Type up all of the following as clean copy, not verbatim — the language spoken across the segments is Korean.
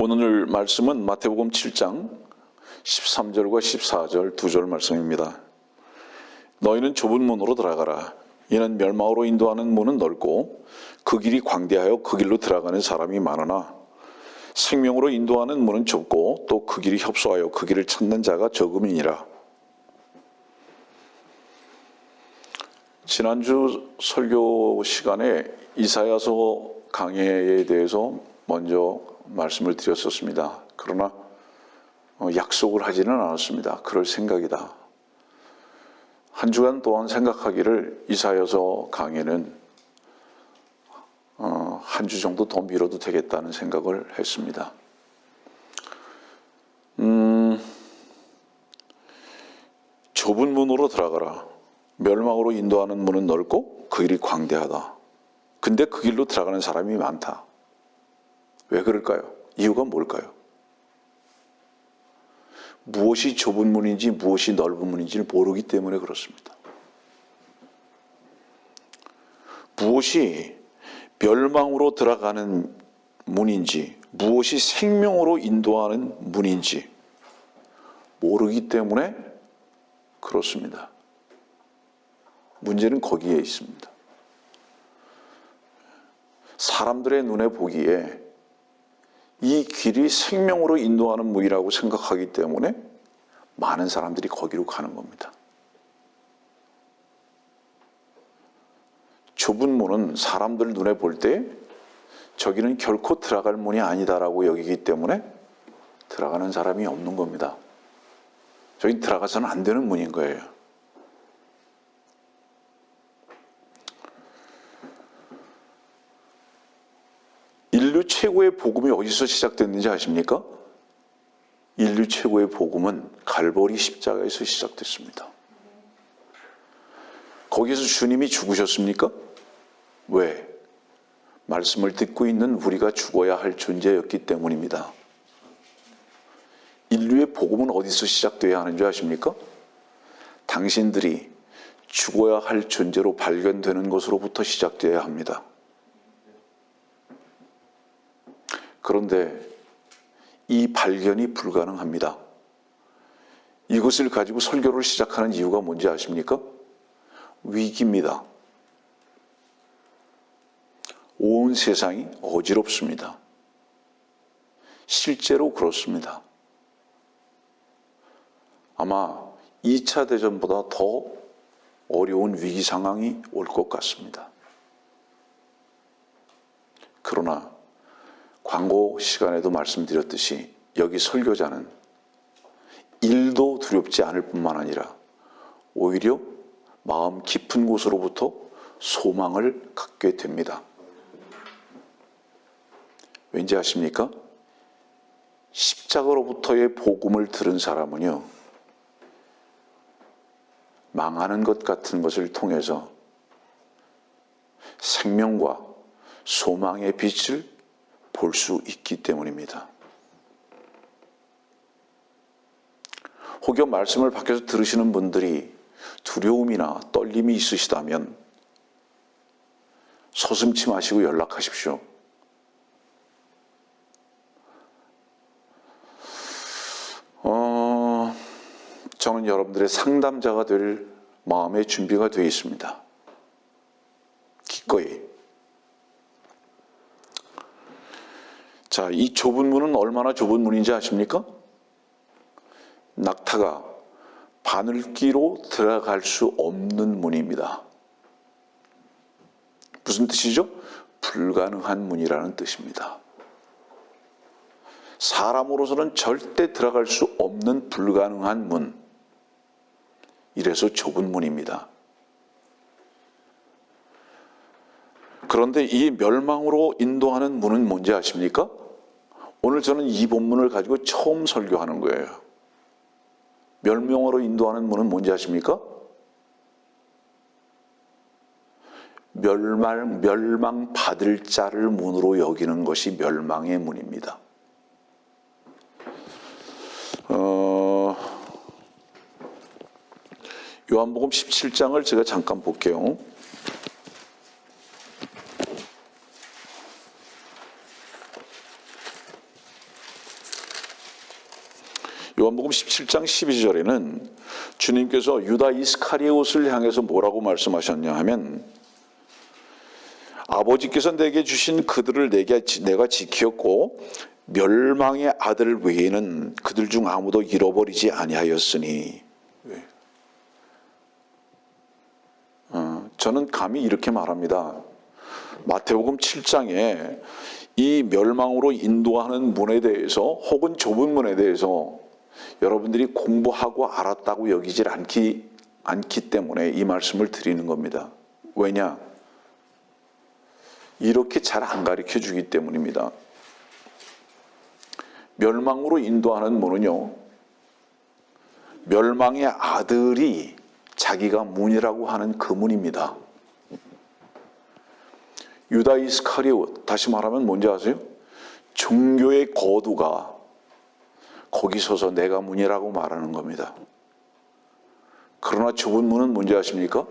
오늘 말씀은 마태복음 7장 13절과 14절 두 절 말씀입니다. 너희는 좁은 문으로 들어가라. 이는 멸망으로 인도하는 문은 넓고 그 길이 광대하여 그 길로 들어가는 사람이 많으나 생명으로 인도하는 문은 좁고 또 그 길이 협소하여 그 길을 찾는 자가 적음이니라. 지난주 설교 시간에 이사야서 강해에 대해서 먼저 말씀을 드렸었습니다. 그러나 약속을 하지는 않았습니다. 그럴 생각이다. 한 주간 동안 생각하기를 이사야서 강해는 한 주 정도 더 미뤄도 되겠다는 생각을 했습니다. 좁은 문으로 들어가라. 멸망으로 인도하는 문은 넓고 그 길이 광대하다. 근데 그 길로 들어가는 사람이 많다. 왜 그럴까요? 이유가 뭘까요? 무엇이 좁은 문인지 무엇이 넓은 문인지를 모르기 때문에 그렇습니다. 무엇이 멸망으로 들어가는 문인지 무엇이 생명으로 인도하는 문인지 모르기 때문에 그렇습니다. 문제는 거기에 있습니다. 사람들의 눈에 보기에 이 길이 생명으로 인도하는 문이라고 생각하기 때문에 많은 사람들이 거기로 가는 겁니다. 좁은 문은 사람들 눈에 볼 때 저기는 결코 들어갈 문이 아니다라고 여기기 때문에 들어가는 사람이 없는 겁니다. 저기 들어가서는 안 되는 문인 거예요. 인류 최고의 복음이 어디서 시작됐는지 아십니까? 인류 최고의 복음은 갈보리 십자가에서 시작됐습니다. 거기서 주님이 죽으셨습니까? 왜? 말씀을 듣고 있는 우리가 죽어야 할 존재였기 때문입니다. 인류의 복음은 어디서 시작돼야 하는 줄 아십니까? 당신들이 죽어야 할 존재로 발견되는 것으로부터 시작돼야 합니다. 그런데 이 발견이 불가능합니다. 이것을 가지고 설교를 시작하는 이유가 뭔지 아십니까? 위기입니다. 온 세상이 어지럽습니다. 실제로 그렇습니다. 아마 2차 대전보다 더 어려운 위기 상황이 올 것 같습니다. 그러나 광고 시간에도 말씀드렸듯이 여기 설교자는 일도 두렵지 않을 뿐만 아니라 오히려 마음 깊은 곳으로부터 소망을 갖게 됩니다. 왠지 아십니까? 십자가로부터의 복음을 들은 사람은요, 망하는 것 같은 것을 통해서 생명과 소망의 빛을 볼 수 있기 때문입니다. 혹여 말씀을 밖에서 들으시는 분들이 두려움이나 떨림이 있으시다면 서슴지 마시고 연락하십시오. 저는 여러분들의 상담자가 될 마음의 준비가 되어 있습니다. 기꺼이. 자, 이 좁은 문은 얼마나 좁은 문인지 아십니까? 낙타가 바늘기로 들어갈 수 없는 문입니다. 무슨 뜻이죠? 불가능한 문이라는 뜻입니다. 사람으로서는 절대 들어갈 수 없는 불가능한 문. 이래서 좁은 문입니다. 그런데 이 멸망으로 인도하는 문은 뭔지 아십니까? 오늘 저는 이 본문을 가지고 처음 설교하는 거예요. 멸망으로 인도하는 문은 뭔지 아십니까? 멸망받을 자를 문으로 여기는 것이 멸망의 문입니다. 요한복음 17장을 제가 잠깐 볼게요. 요한복음 17장 12절에는 주님께서 유다 이스카리옷을 향해서 뭐라고 말씀하셨냐 하면 아버지께서 내게 주신 그들을 내가 지켰고 멸망의 아들 외에는 그들 중 아무도 잃어버리지 아니하였으니. 저는 감히 이렇게 말합니다. 마태복음 7장에 이 멸망으로 인도하는 문에 대해서 혹은 좁은 문에 대해서 여러분들이 공부하고 알았다고 여기질 않기 때문에 이 말씀을 드리는 겁니다. 왜냐? 이렇게 잘 안 가르쳐 주기 때문입니다. 멸망으로 인도하는 문은요, 멸망의 아들이 자기가 문이라고 하는 그 문입니다. 유다 이스카리옷, 다시 말하면 뭔지 아세요? 종교의 거두가 거기 서서 내가 문이라고 말하는 겁니다. 그러나 좁은 문은 뭔지 아십니까?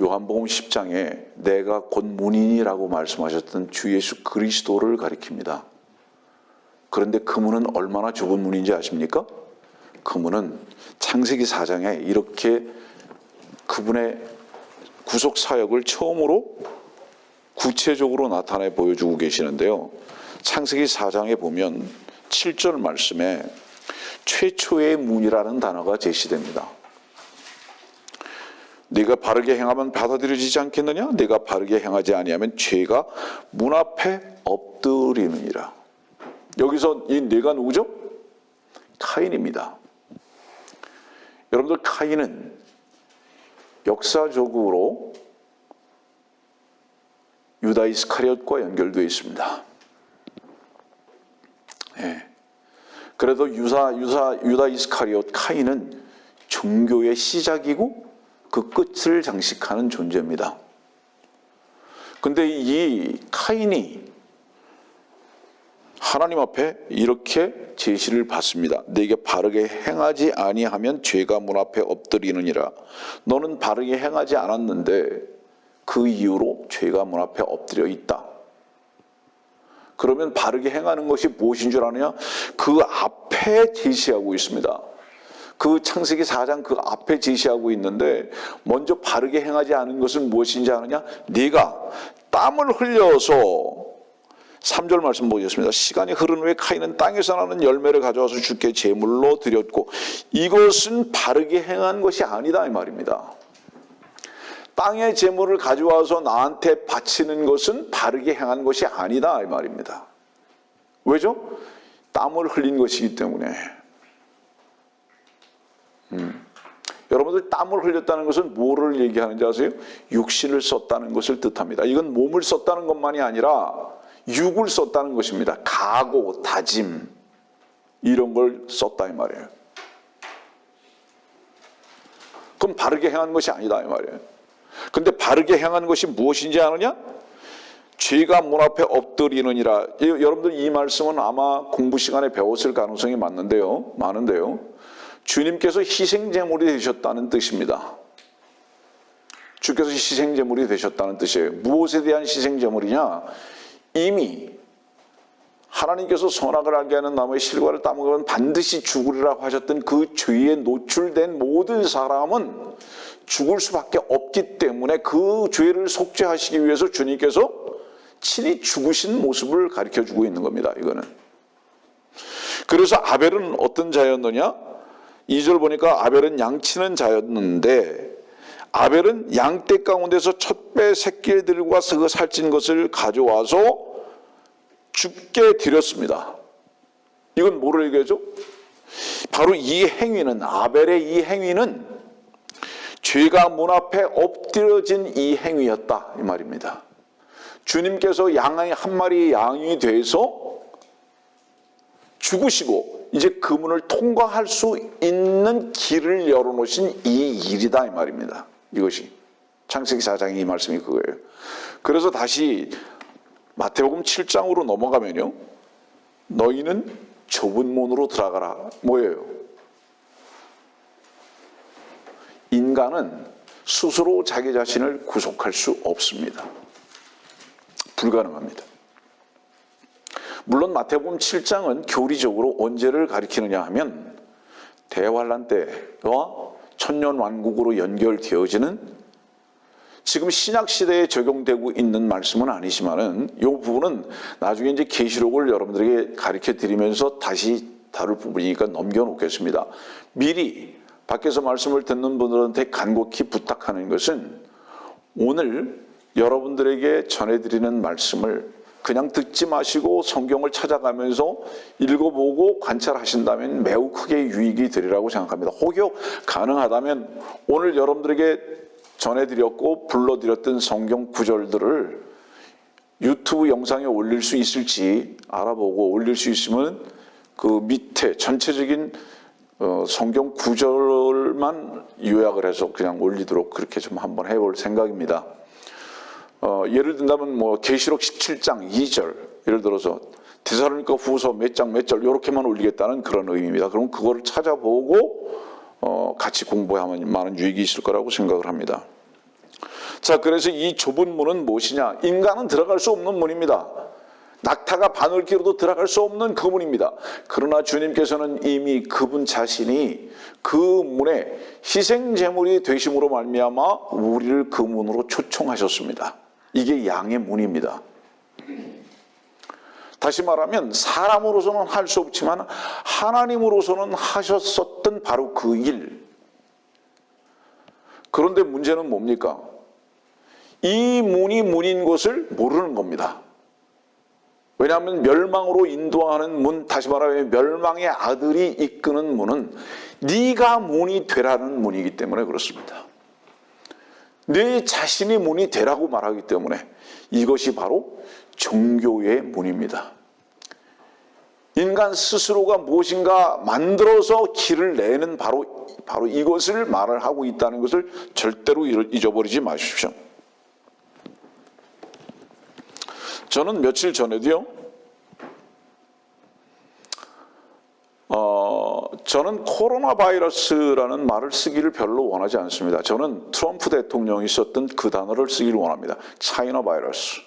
요한복음 10장에 내가 곧 문이니라고 말씀하셨던 주 예수 그리스도를 가리킵니다. 그런데 그 문은 얼마나 좁은 문인지 아십니까? 그 문은 창세기 4장에 이렇게 그분의 구속 사역을 처음으로 구체적으로 나타내 보여주고 계시는데요. 창세기 4장에 보면 7절 말씀에 최초의 문이라는 단어가 제시됩니다. 네가 바르게 행하면 받아들여지지 않겠느냐? 네가 바르게 행하지 아니하면 죄가 문 앞에 엎드리느니라. 여기서 이 네가 누구죠? 카인입니다. 여러분들, 카인은 역사적으로 유다 이스카리옷과 연결되어 있습니다. 그래도 유다 이스카리옷 카인은 종교의 시작이고 그 끝을 장식하는 존재입니다. 근데 이 카인이 하나님 앞에 이렇게 제시를 받습니다. 네게 바르게 행하지 아니하면 죄가 문 앞에 엎드리느니라. 너는 바르게 행하지 않았는데 그 이유로 죄가 문 앞에 엎드려 있다. 그러면 바르게 행하는 것이 무엇인 줄 아느냐? 그 앞에 제시하고 있습니다. 그 창세기 4장 그 앞에 제시하고 있는데 먼저 바르게 행하지 않은 것은 무엇인지 아느냐? 네가 땀을 흘려서 3절 말씀 보겠습니다. 시간이 흐른 후에 카인은 땅에서 나는 열매를 가져와서 주께 제물로 드렸고 이것은 바르게 행한 것이 아니다 이 말입니다. 땅의 제물을 가져와서 나한테 바치는 것은 바르게 행한 것이 아니다 이 말입니다. 왜죠? 땀을 흘린 것이기 때문에. 여러분들, 땀을 흘렸다는 것은 뭐를 얘기하는지 아세요? 육신을 썼다는 것을 뜻합니다. 이건 몸을 썼다는 것만이 아니라 육을 썼다는 것입니다. 각오, 다짐 이런 걸 썼다 이 말이에요. 그럼 바르게 행한 것이 아니다 이 말이에요. 근데 바르게 행한 것이 무엇인지 아느냐? 죄가 문 앞에 엎드리느니라. 여러분들, 이 말씀은 아마 공부 시간에 배웠을 가능성이 많은데요. 주님께서 희생제물이 되셨다는 뜻입니다. 주께서 희생제물이 되셨다는 뜻이에요. 무엇에 대한 희생제물이냐? 이미 하나님께서 선악을 알게 하는 나무의 실과를 따먹으면 반드시 죽으리라고 하셨던 그 죄에 노출된 모든 사람은 죽을 수밖에 없기 때문에 그 죄를 속죄하시기 위해서 주님께서 친히 죽으신 모습을 가르쳐주고 있는 겁니다. 이거는. 그래서 아벨은 어떤 자였느냐? 2절 보니까 아벨은 양치는 자였는데 아벨은 양떼 가운데서 첫배 새끼들과 그 살찐 것을 가져와서 주께 드렸습니다. 이건 뭐를 얘기하죠? 바로 이 행위는, 아벨의 이 행위는 죄가 문 앞에 엎드려진 이 행위였다 이 말입니다. 주님께서 양이 한 마리 양이 돼서 죽으시고 이제 그 문을 통과할 수 있는 길을 열어놓으신 이 일이다 이 말입니다. 이것이 창세기 4장의 이 말씀이 그거예요. 그래서 다시 마태복음 7장으로 넘어가면요, 너희는 좁은 문으로 들어가라. 뭐예요? 인간은 스스로 자기 자신을 구속할 수 없습니다. 불가능합니다. 물론 마태복음 7장은 교리적으로 언제를 가리키느냐 하면 대환란 때와 천년왕국으로 연결되어지는, 지금 신약시대에 적용되고 있는 말씀은 아니지만은 이 부분은 나중에 이제 계시록을 여러분들에게 가르쳐 드리면서 다시 다룰 부분이니까 넘겨놓겠습니다. 미리 밖에서 말씀을 듣는 분들한테 간곡히 부탁하는 것은, 오늘 여러분들에게 전해드리는 말씀을 그냥 듣지 마시고 성경을 찾아가면서 읽어보고 관찰하신다면 매우 크게 유익이 되리라고 생각합니다. 혹여 가능하다면 오늘 여러분들에게 전해드렸고 불러드렸던 성경 구절들을 유튜브 영상에 올릴 수 있을지 알아보고, 올릴 수 있으면 그 밑에 전체적인 성경 구절만 요약을 해서 그냥 올리도록 그렇게 좀 한번 해볼 생각입니다. 예를 든다면 뭐 계시록 17장 2절, 예를 들어서 데살로니가 후서 몇 장 몇 절 이렇게만 올리겠다는 그런 의미입니다. 그럼 그거를 찾아보고 같이 공부하면 많은 유익이 있을 거라고 생각을 합니다. 자, 그래서 이 좁은 문은 무엇이냐? 인간은 들어갈 수 없는 문입니다. 낙타가 바늘 끼로도 들어갈 수 없는 그 문입니다. 그러나 주님께서는 이미 그분 자신이 그 문에 희생제물이 되심으로 말미암아 우리를 그 문으로 초청하셨습니다. 이게 양의 문입니다. 다시 말하면 사람으로서는 할 수 없지만 하나님으로서는 하셨었던 바로 그 일. 그런데 문제는 뭡니까? 이 문이 문인 것을 모르는 겁니다. 왜냐하면 멸망으로 인도하는 문, 다시 말하면 멸망의 아들이 이끄는 문은 네가 문이 되라는 문이기 때문에 그렇습니다. 네 자신이 문이 되라고 말하기 때문에 이것이 바로 종교의 문입니다. 인간 스스로가 무엇인가 만들어서 길을 내는 바로 이것을 말을 하고 있다는 것을 절대로 잊어버리지 마십시오. 저는 며칠 전에도요, 저는 코로나 바이러스라는 말을 쓰기를 별로 원하지 않습니다. 저는 트럼프 대통령이 썼던 그 단어를 쓰기를 원합니다. 차이나 바이러스,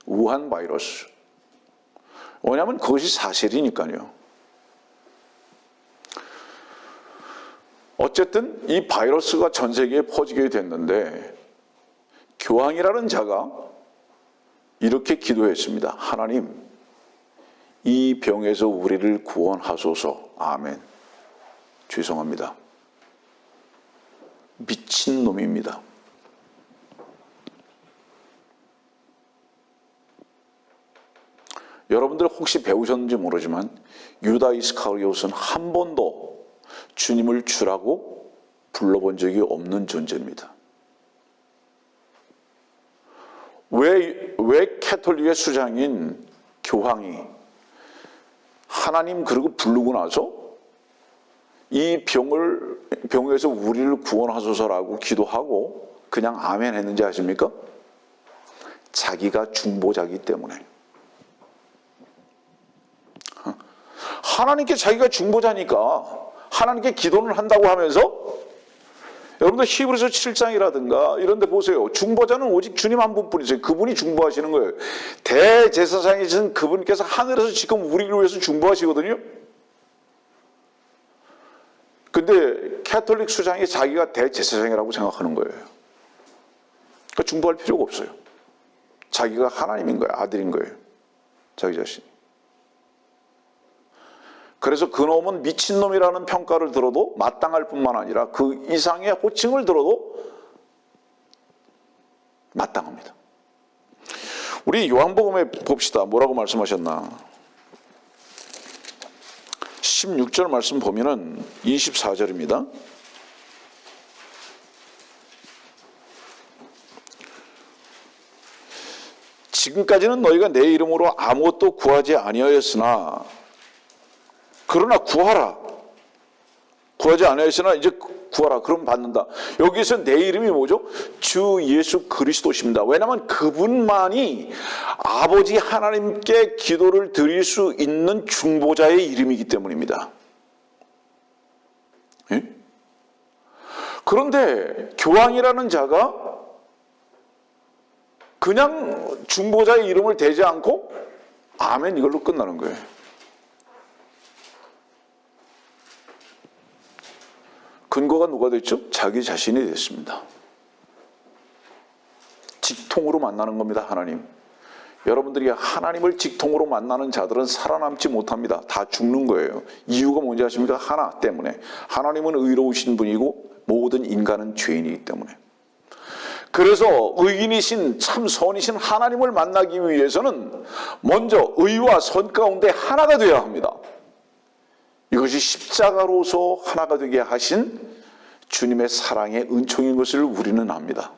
우한 바이러스. 왜냐하면 그것이 사실이니까요. 어쨌든 이 바이러스가 전 세계에 퍼지게 됐는데 교황이라는 자가 이렇게 기도했습니다. 하나님, 이 병에서 우리를 구원하소서. 아멘. 죄송합니다. 미친놈입니다. 여러분들 혹시 배우셨는지 모르지만 유다 이스카리옷은 한 번도 주님을 주라고 불러본 적이 없는 존재입니다. 왜 캐톨릭의 수장인 교황이 하나님 그러고 부르고 나서 이 병에서 우리를 구원하소서라고 기도하고 그냥 아멘 했는지 아십니까? 자기가 중보자이기 때문에. 하나님께 자기가 중보자니까 하나님께 기도를 한다고 하면서, 여러분들 히브리서 7장이라든가 이런 데 보세요. 중보자는 오직 주님 한 분뿐이세요. 그분이 중보하시는 거예요. 대제사장이신 그분께서 하늘에서 지금 우리를 위해서 중보하시거든요. 근데 캐톨릭 수장이 자기가 대제사장이라고 생각하는 거예요. 그러니까 중보할 필요가 없어요. 자기가 하나님인 거예요. 아들인 거예요. 자기 자신이. 그래서 그놈은 미친놈이라는 평가를 들어도 마땅할 뿐만 아니라 그 이상의 호칭을 들어도 마땅합니다. 우리 요한복음에 봅시다. 뭐라고 말씀하셨나? 16절 말씀 보면은 24절입니다. 지금까지는 너희가 내 이름으로 아무것도 구하지 아니하였으나 그러나 구하라. 구하지 아니하였으나 이제 구하라. 그럼 받는다. 여기서 내 이름이 뭐죠? 주 예수 그리스도십니다. 왜냐하면 그분만이 아버지 하나님께 기도를 드릴 수 있는 중보자의 이름이기 때문입니다. 예? 그런데 교황이라는 자가 그냥 중보자의 이름을 대지 않고 아멘 이걸로 끝나는 거예요. 근거가 누가 됐죠? 자기 자신이 됐습니다. 직통으로 만나는 겁니다. 하나님. 여러분들이 하나님을 직통으로 만나는 자들은 살아남지 못합니다. 다 죽는 거예요. 이유가 뭔지 아십니까? 하나 때문에. 하나님은 의로우신 분이고 모든 인간은 죄인이기 때문에. 그래서 의인이신 참 선이신 하나님을 만나기 위해서는 먼저 의와 선 가운데 하나가 되어야 합니다. 이것이 십자가로서 하나가 되게 하신 주님의 사랑의 은총인 것을 우리는 압니다.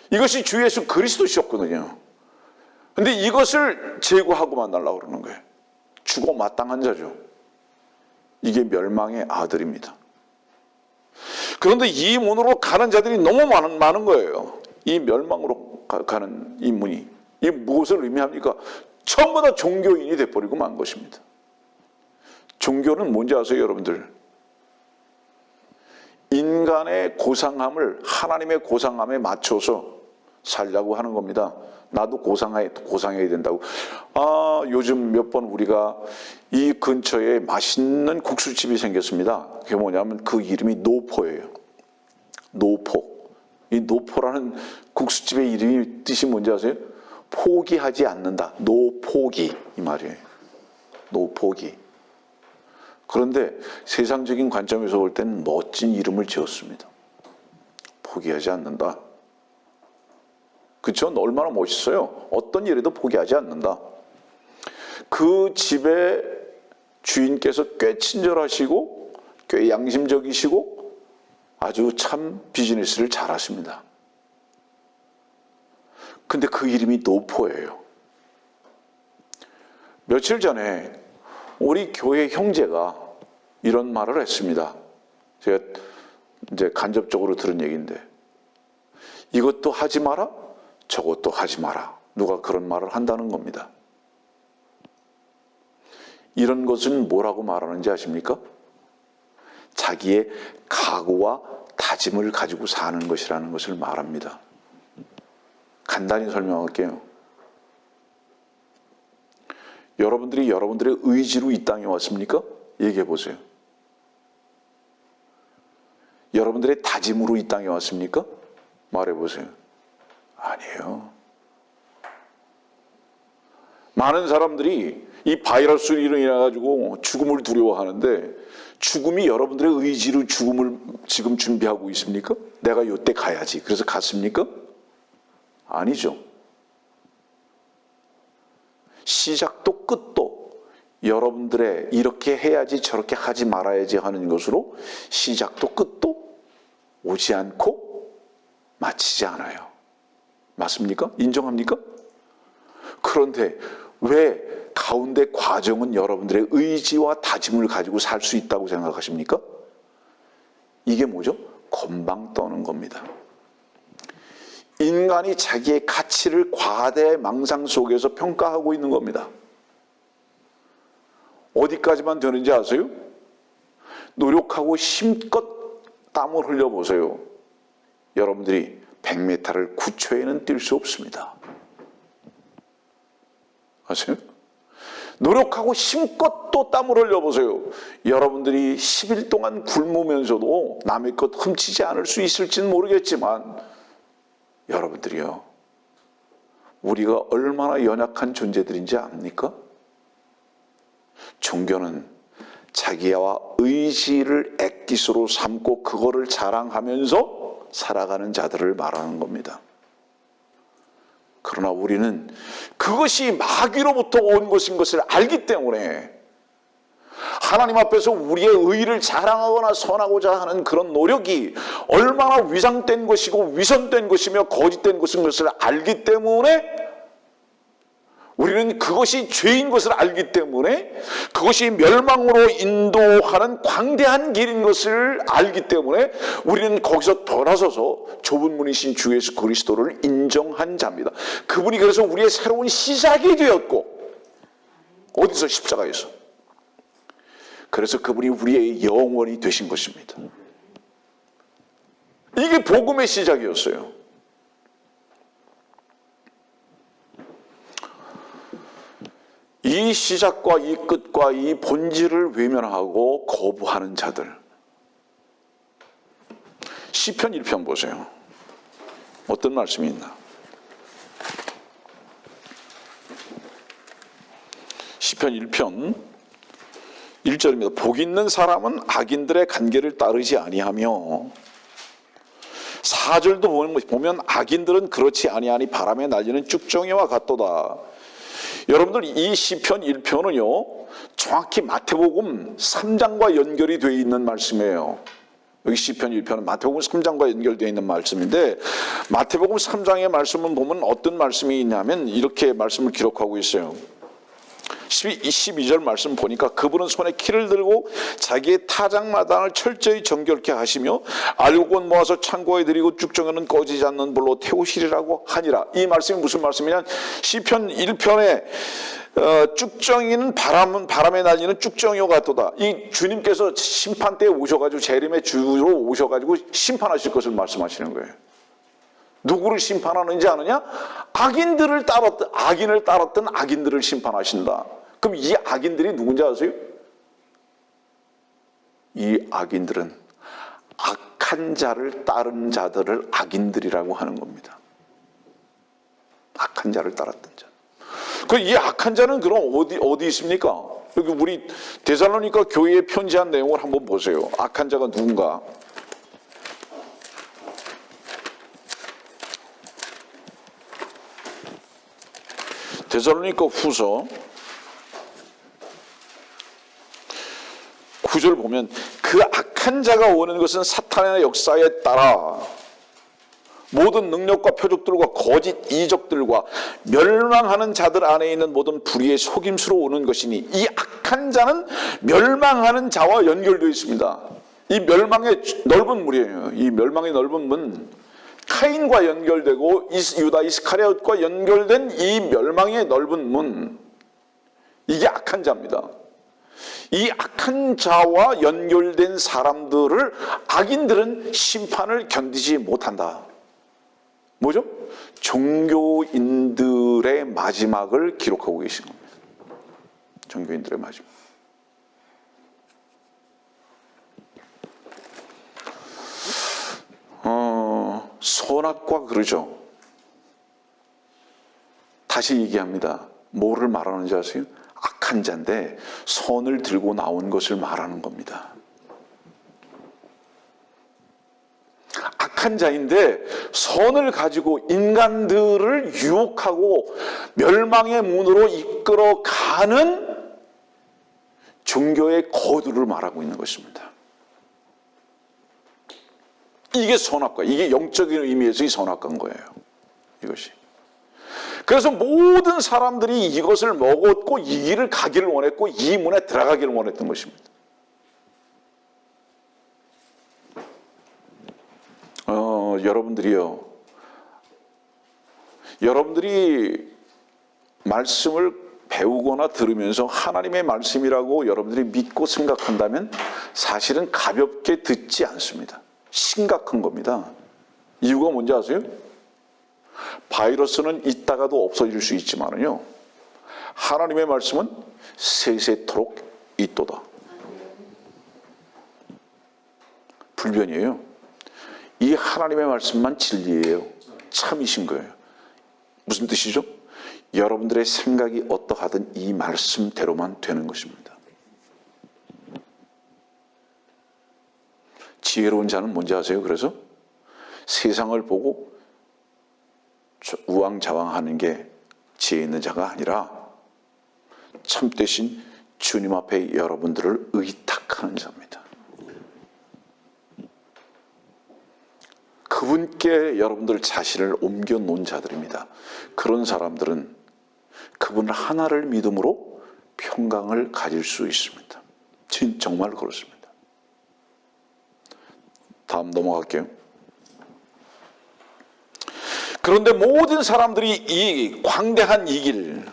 이것이 주 예수 그리스도셨거든요. 근데 이것을 제거하고 만나려고 그러는 거예요. 죽어 마땅한 자죠. 이게 멸망의 아들입니다. 그런데 이 문으로 가는 자들이 너무 많은 거예요. 이 멸망으로 가는 이 문이. 이게 무엇을 의미합니까? 전부 다 종교인이 돼버리고 만 것입니다. 종교는 뭔지 아세요, 여러분들? 인간의 고상함을 하나님의 고상함에 맞춰서 살려고 하는 겁니다. 나도 고상해야 된다고. 요즘 몇 번 우리가 이 근처에 맛있는 국수집이 생겼습니다. 그게 뭐냐면 그 이름이 노포예요. 노포. 이 노포라는 국수집의 이름이 뜻이 뭔지 아세요? 포기하지 않는다. 노포기 이 말이에요. 노포기. 그런데 세상적인 관점에서 볼 때는 멋진 이름을 지었습니다. 포기하지 않는다. 그렇죠? 얼마나 멋있어요. 어떤 일에도 포기하지 않는다. 그 집의 주인께서 꽤 친절하시고 꽤 양심적이시고 아주 참 비즈니스를 잘하십니다. 근데 그 이름이 노포예요. 며칠 전에 우리 교회 형제가 이런 말을 했습니다. 제가 이제 간접적으로 들은 얘기인데, 이것도 하지 마라, 저것도 하지 마라. 누가 그런 말을 한다는 겁니다. 이런 것은 뭐라고 말하는지 아십니까? 자기의 각오와 다짐을 가지고 사는 것이라는 것을 말합니다. 간단히 설명할게요. 여러분들이 여러분들의 의지로 이 땅에 왔습니까? 얘기해 보세요. 여러분들의 다짐으로 이 땅에 왔습니까? 말해 보세요. 아니에요. 많은 사람들이 이 바이러스로 인해 가지고 죽음을 두려워하는데, 죽음이 여러분들의 의지로 죽음을 지금 준비하고 있습니까? 내가 이때 가야지. 그래서 갔습니까? 아니죠. 시작도 끝도 여러분들의 이렇게 해야지 저렇게 하지 말아야지 하는 것으로 시작도 끝도 오지 않고 마치지 않아요. 맞습니까? 인정합니까? 그런데 왜 가운데 과정은 여러분들의 의지와 다짐을 가지고 살 수 있다고 생각하십니까? 이게 뭐죠? 건방 떠는 겁니다. 인간이 자기의 가치를 과대 망상 속에서 평가하고 있는 겁니다. 어디까지만 되는지 아세요? 노력하고 힘껏 땀을 흘려보세요. 여러분들이 100m를 9초에는 뛸 수 없습니다. 아세요? 노력하고 힘껏 또 땀을 흘려보세요. 여러분들이 10일 동안 굶으면서도 남의 것 훔치지 않을 수 있을지는 모르겠지만, 여러분들이요, 우리가 얼마나 연약한 존재들인지 압니까? 종교는 자기와 의지를 액기스로 삼고 그거를 자랑하면서 살아가는 자들을 말하는 겁니다. 그러나 우리는 그것이 마귀로부터 온 것인 것을 알기 때문에 하나님 앞에서 우리의 의의를 자랑하거나 선하고자 하는 그런 노력이 얼마나 위장된 것이고 위선된 것이며 거짓된 것인 것을 알기 때문에, 우리는 그것이 죄인 것을 알기 때문에, 그것이 멸망으로 인도하는 광대한 길인 것을 알기 때문에 우리는 거기서 돌아서서 좁은 문이신 주 예수 그리스도를 인정한 자입니다. 그분이 그래서 우리의 새로운 시작이 되었고, 어디서? 십자가에서. 그래서 그분이 우리의 영원이 되신 것입니다. 이게 복음의 시작이었어요. 이 시작과 이 끝과 이 본질을 외면하고 거부하는 자들. 시편 1편 보세요. 어떤 말씀이 있나? 시편 1편 1절입니다. 복 있는 사람은 악인들의 간계를 따르지 아니하며, 4절도 보면 악인들은 그렇지 아니하니 바람에 날리는 쭉정이와 같도다. 여러분들, 이 시편 1편은요 정확히 마태복음 3장과 연결이 되어 있는 말씀이에요. 여기 시편 1편은 마태복음 3장과 연결되어 있는 말씀인데, 마태복음 3장의 말씀을 보면 어떤 말씀이 있냐면 이렇게 말씀을 기록하고 있어요. 12절 말씀 보니까 그분은 손에 키를 들고 자기의 타작마당을 철저히 정결케 하시며 알곡은 모아서 창고에 들이고 쭉정이는 꺼지지 않는 불로 태우시리라고 하니라. 이 말씀이 무슨 말씀이냐? 시편 1편에 쭉정이는 바람에 날리는 쭉정이와 같도다. 이 주님께서 심판대에 오셔가지고 재림의 주로 오셔가지고 심판하실 것을 말씀하시는 거예요. 누구를 심판하는지 아느냐? 악인을 따랐던 악인들을 심판하신다. 그럼 이 악인들이 누군지 아세요? 이 악인들은 악한 자를 따른 자들을 악인들이라고 하는 겁니다. 악한 자를 따랐던 자. 이 악한 자는 그럼 어디 있습니까? 여기 우리 데살로니가 교회에 편지한 내용을 한번 보세요. 악한 자가 누군가? 데살로니가 후서 9절 보면 그 악한 자가 오는 것은 사탄의 역사에 따라 모든 능력과 표적들과 거짓 이적들과 멸망하는 자들 안에 있는 모든 불의의 속임수로 오는 것이니, 이 악한 자는 멸망하는 자와 연결되어 있습니다. 이 멸망의 넓은 문이에요. 이 멸망의 넓은 문, 카인과 연결되고 유다 이스카리ot과 연결된 이 멸망의 넓은 문, 이게 악한 자입니다. 이 악한 자와 연결된 사람들을 악인들은 심판을 견디지 못한다. 뭐죠? 종교인들의 마지막을 기록하고 계신 겁니다. 종교인들의 마지막. 선악과 그러죠. 다시 얘기합니다. 뭐를 말하는지 아세요? 악한 자인데 선을 들고 나온 것을 말하는 겁니다. 악한 자인데 선을 가지고 인간들을 유혹하고 멸망의 문으로 이끌어가는 종교의 거두를 말하고 있는 것입니다. 이게 선악과, 이게 영적인 의미에서의 선악과인 거예요. 이것이. 그래서 모든 사람들이 이것을 먹었고 이 길을 가기를 원했고 이 문에 들어가기를 원했던 것입니다. 여러분들이 말씀을 배우거나 들으면서 하나님의 말씀이라고 여러분들이 믿고 생각한다면 사실은 가볍게 듣지 않습니다. 심각한 겁니다. 이유가 뭔지 아세요? 바이러스는 있다가도 없어질 수 있지만요, 하나님의 말씀은 세세토록 있도다. 불변이에요. 이 하나님의 말씀만 진리예요. 참이신 거예요. 무슨 뜻이죠? 여러분들의 생각이 어떠하든 이 말씀대로만 되는 것입니다. 지혜로운 자는 뭔지 아세요? 그래서 세상을 보고 우왕좌왕하는 게 지혜 있는 자가 아니라 참되신 주님 앞에 여러분들을 의탁하는 자입니다. 그분께 여러분들 자신을 옮겨놓은 자들입니다. 그런 사람들은 그분 하나를 믿음으로 평강을 가질 수 있습니다. 정말 그렇습니다. 다음 넘어갈게요. 그런데 모든 사람들이 이 광대한 이 길,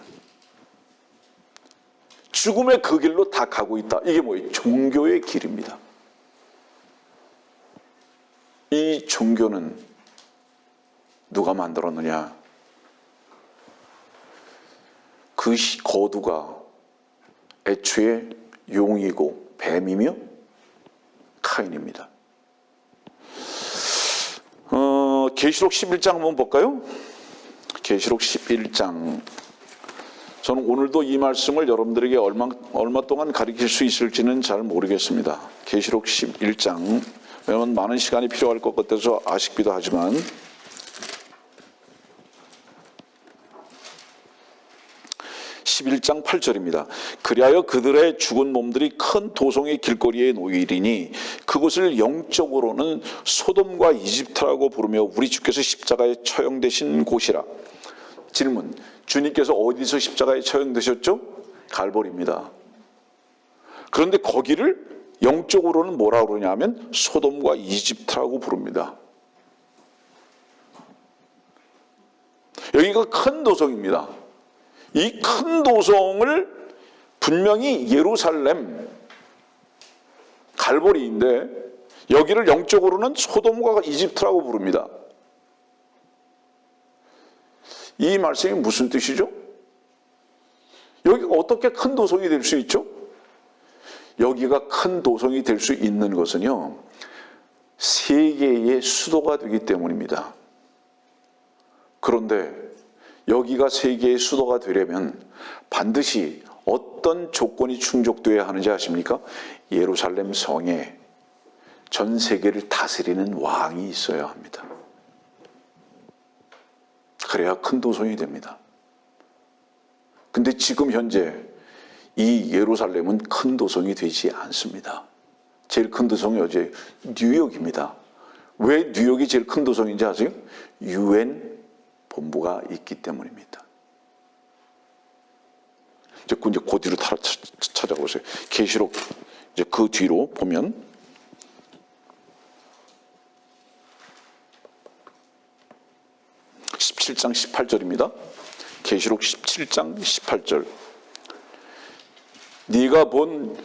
죽음의 그 길로 다 가고 있다. 이게 뭐예요? 종교의 길입니다. 이 종교는 누가 만들었느냐? 그 거두가 애초에 용이고 뱀이며 카인입니다. 계시록 11장 한번 볼까요? 계시록 11장. 저는 오늘도 이 말씀을 여러분들에게 얼마 동안 가르칠 수 있을지는 잘 모르겠습니다. 계시록 11장. 왜냐하면 많은 시간이 필요할 것 같아서 아쉽기도 하지만 11장 8절입니다. 그리하여 그들의 죽은 몸들이 큰 도성의 길거리에 놓이리니 그곳을 영적으로는 소돔과 이집트라고 부르며 우리 주께서 십자가에 처형되신 곳이라. 질문, 주님께서 어디서 십자가에 처형되셨죠? 갈보리입니다. 그런데 거기를 영적으로는 뭐라고 그러냐면 소돔과 이집트라고 부릅니다. 여기가 큰 도성입니다. 이 큰 도성을 분명히 예루살렘, 갈보리인데 여기를 영적으로는 소돔과 이집트라고 부릅니다. 이 말씀이 무슨 뜻이죠? 여기가 어떻게 큰 도성이 될 수 있죠? 여기가 큰 도성이 될 수 있는 것은요, 세계의 수도가 되기 때문입니다. 그런데 여기가 세계의 수도가 되려면 반드시 어떤 조건이 충족되어야 하는지 아십니까? 예루살렘 성에 전 세계를 다스리는 왕이 있어야 합니다. 그래야 큰 도성이 됩니다. 근데 지금 현재 이 예루살렘은 큰 도성이 되지 않습니다. 제일 큰 도성이 어제 뉴욕입니다. 왜 뉴욕이 제일 큰 도성인지 아세요? UN 본부가 있기 때문입니다. 이제 그 뒤로 찾아보세요. 계시록 이제 그 뒤로 보면 (17장 18절입니다) 계시록 17장 18절. 네가 본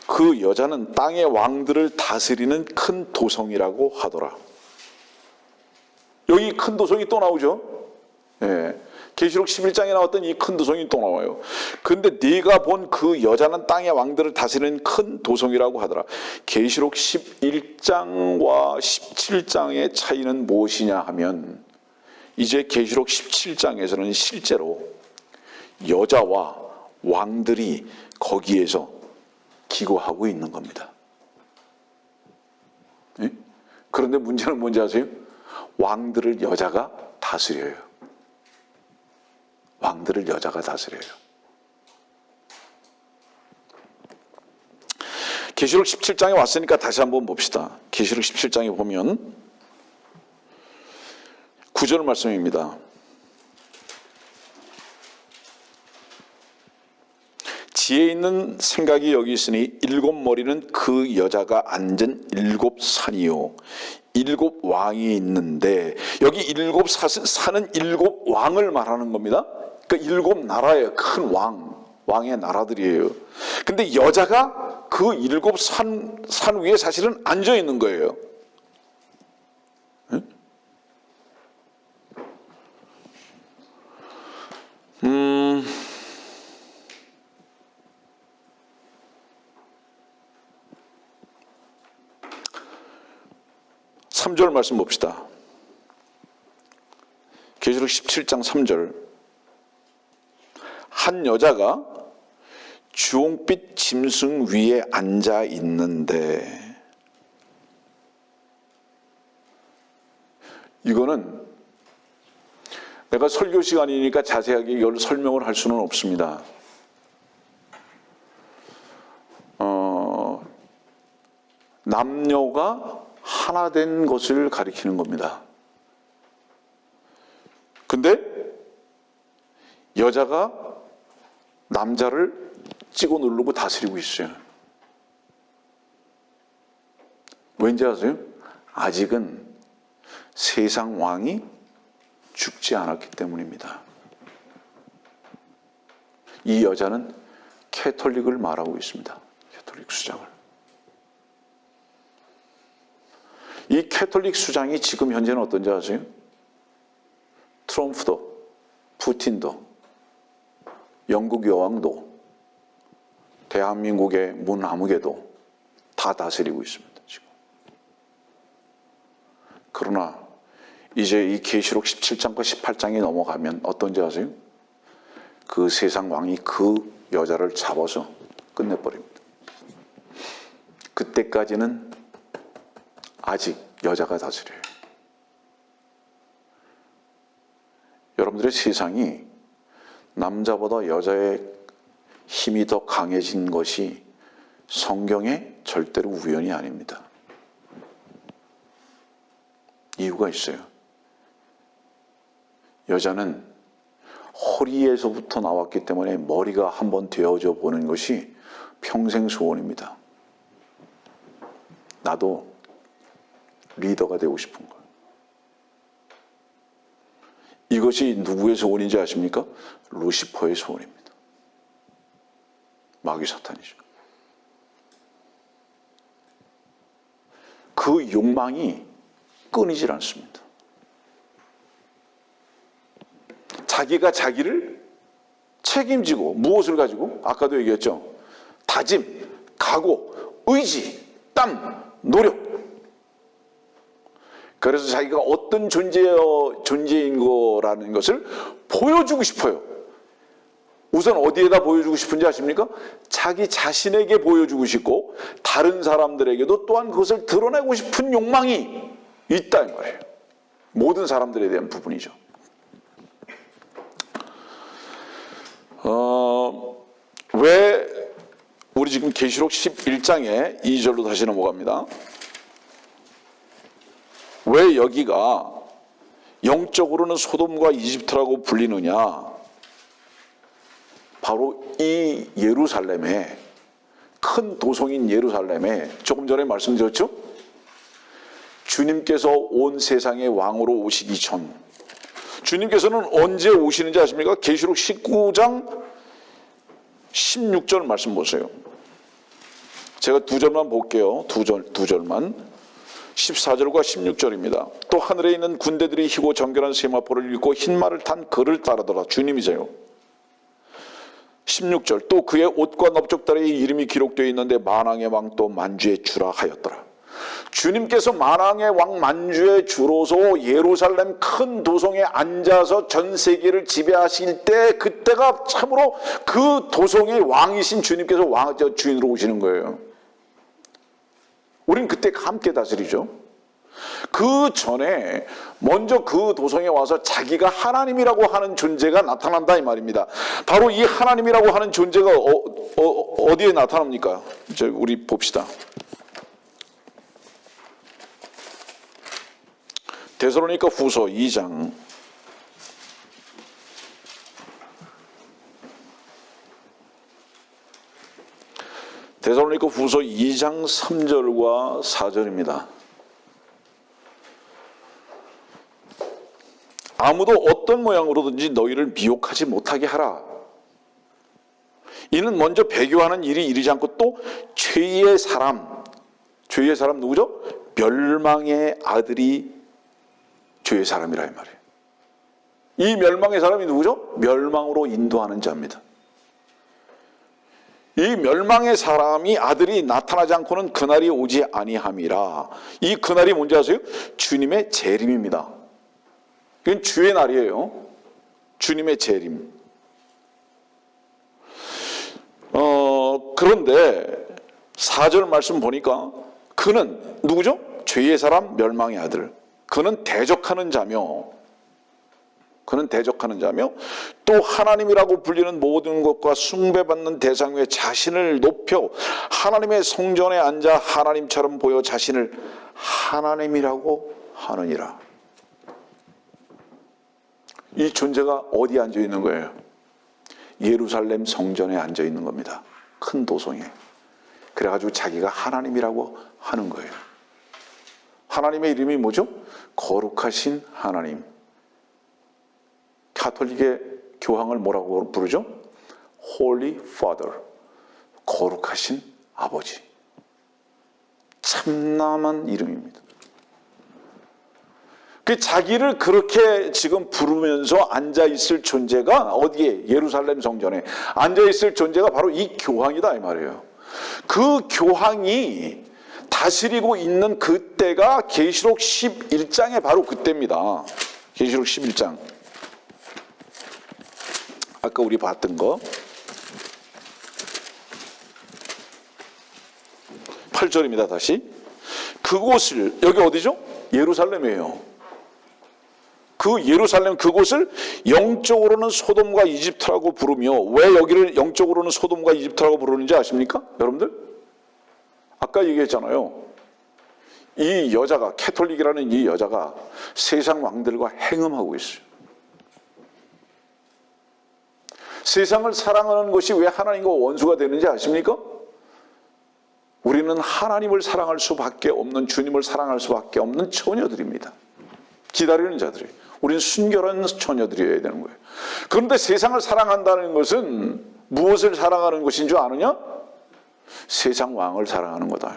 그 여자는 땅의 왕들을 다스리는 큰 도성이라고 하더라. 여기 큰 도성이 또 나오죠. 예, 계시록 11장에 나왔던 이 큰 도성이 또 나와요. 근데 네가 본 그 여자는 땅의 왕들을 다스리는 큰 도성이라고 하더라. 계시록 11장과 17장의 차이는 무엇이냐 하면, 이제 계시록 17장에서는 실제로 여자와 왕들이 거기에서 기거하고 있는 겁니다. 예? 그런데 문제는 뭔지 아세요? 왕들을 여자가 다스려요. 왕들을 여자가 다스려요. 계시록 17장에 왔으니까 다시 한번 봅시다. 계시록 17장에 보면 9절 말씀입니다. 지혜 있는 생각이 여기 있으니 일곱 머리는 그 여자가 앉은 일곱 산이요 일곱 왕이 있는데, 여기 일곱 산은 일곱 왕을 말하는 겁니다. 그러니까 일곱 나라예요. 큰 왕의 나라들이에요. 근데 여자가 그 일곱 산 위에 사실은 앉아 있는 거예요. 응? 3절 말씀 봅시다. 계시록 17장 3절. 한 여자가 주홍빛 짐승 위에 앉아 있는데, 이거는 내가 설교 시간이니까 자세하게 이걸 설명을 할 수는 없습니다. 남녀가 하나 된 것을 가리키는 겁니다. 근데 여자가 남자를 찍어 누르고 다스리고 있어요. 왠지 아세요? 아직은 세상 왕이 죽지 않았기 때문입니다. 이 여자는 캐톨릭을 말하고 있습니다. 캐톨릭 수장을. 이 캐톨릭 수장이 지금 현재는 어떤지 아세요? 트럼프도, 푸틴도, 영국 여왕도, 대한민국의 문아무개도 다 다스리고 있습니다. 지금. 그러나 이제 이 계시록 17장과 18장이 넘어가면 어떤지 아세요? 그 세상 왕이 그 여자를 잡아서 끝내버립니다. 그때까지는 아직 여자가 다스려요. 여러분들의 세상이 남자보다 여자의 힘이 더 강해진 것이 성경의 절대로 우연이 아닙니다. 이유가 있어요. 여자는 허리에서부터 나왔기 때문에 머리가 한번 되어져 보는 것이 평생 소원입니다. 나도 리더가 되고 싶은 거예요. 이것이 누구의 소원인지 아십니까? 루시퍼의 소원입니다. 마귀 사탄이죠. 그 욕망이 끊이질 않습니다. 자기가 자기를 책임지고 무엇을 가지고? 아까도 얘기했죠. 다짐, 각오, 의지, 땀, 노력. 그래서 자기가 어떤 존재인 거라는 것을 보여주고 싶어요. 우선 어디에다 보여주고 싶은지 아십니까? 자기 자신에게 보여주고 싶고 다른 사람들에게도 또한 그것을 드러내고 싶은 욕망이 있다 이 말이에요. 모든 사람들에 대한 부분이죠. 왜 우리 지금 계시록 11장에 2절로 다시 넘어갑니다. 왜 여기가 영적으로는 소돔과 이집트라고 불리느냐? 바로 이 예루살렘에, 큰 도성인 예루살렘에 조금 전에 말씀드렸죠? 주님께서 온 세상의 왕으로 오시기 전, 주님께서는 언제 오시는지 아십니까? 계시록 19장 16절 말씀 보세요. 제가 두 절만 볼게요. 두 절만. 14절과 16절입니다. 또 하늘에 있는 군대들이 희고 정결한 세마포를 입고 흰 말을 탄 그를 따르더라. 주님이세요. 16절 또 그의 옷과 넓적다리에 이름이 기록되어 있는데 만왕의 왕 또 만주의 주라 하였더라. 주님께서 만왕의 왕 만주의 주로서 예루살렘 큰 도성에 앉아서 전 세계를 지배하실 때, 그때가 참으로 그 도성의 왕이신 주님께서 주인으로 오시는 거예요. 우린 그때 함께 다스리죠. 그 전에 먼저 그 도성에 와서 자기가 하나님이라고 하는 존재가 나타난다 이 말입니다. 바로 이 하나님이라고 하는 존재가 어디에 나타납니까? 이제 우리 봅시다. 데살로니가 후서 2장 3절과 4절입니다. 아무도 어떤 모양으로든지 너희를 미혹하지 못하게 하라. 이는 먼저 배교하는 일이 이르지 않고 또 죄의 사람 누구죠? 멸망의 아들이 죄의 사람이라 이 말이에요. 이 멸망의 사람이 누구죠? 멸망으로 인도하는 자입니다. 이 멸망의 사람이 아들이 나타나지 않고는 그날이 오지 아니함이라. 이 그날이 뭔지 아세요? 주님의 재림입니다. 이건 주의 날이에요. 주님의 재림. 그런데 4절 말씀 보니까 그는 누구죠? 죄의 사람, 멸망의 아들. 그는 대적하는 자며 또 하나님이라고 불리는 모든 것과 숭배받는 대상 위에 자신을 높여 하나님의 성전에 앉아 하나님처럼 보여 자신을 하나님이라고 하느니라. 이 존재가 어디에 앉아 있는 거예요? 예루살렘 성전에 앉아 있는 겁니다. 큰 도성에. 그래가지고 자기가 하나님이라고 하는 거예요. 하나님의 이름이 뭐죠? 거룩하신 하나님. 가톨릭의 교황을 뭐라고 부르죠? Holy Father. 거룩하신 아버지. 참남한 이름입니다. 그 자기를 그렇게 지금 부르면서 앉아있을 존재가 어디에? 예루살렘 성전에 앉아있을 존재가 바로 이 교황이다 이 말이에요. 그 교황이 다스리고 있는 그때가 계시록 11장에 바로 그때입니다. 계시록 11장. 아까 우리 봤던 거 8절입니다. 다시. 그곳을, 여기 어디죠? 예루살렘이에요. 그 예루살렘, 그곳을 영적으로는 소돔과 이집트라고 부르며, 왜 여기를 영적으로는 소돔과 이집트라고 부르는지 아십니까? 여러분들? 아까 얘기했잖아요. 이 여자가, 캐톨릭이라는 이 여자가 세상 왕들과 행음하고 있어요. 세상을 사랑하는 것이 왜 하나님과 원수가 되는지 아십니까? 우리는 하나님을 사랑할 수밖에 없는, 주님을 사랑할 수밖에 없는 처녀들입니다. 기다리는 자들이. 우리는 순결한 처녀들이어야 되는 거예요. 그런데 세상을 사랑한다는 것은 무엇을 사랑하는 것인 줄 아느냐? 세상 왕을 사랑하는 거다.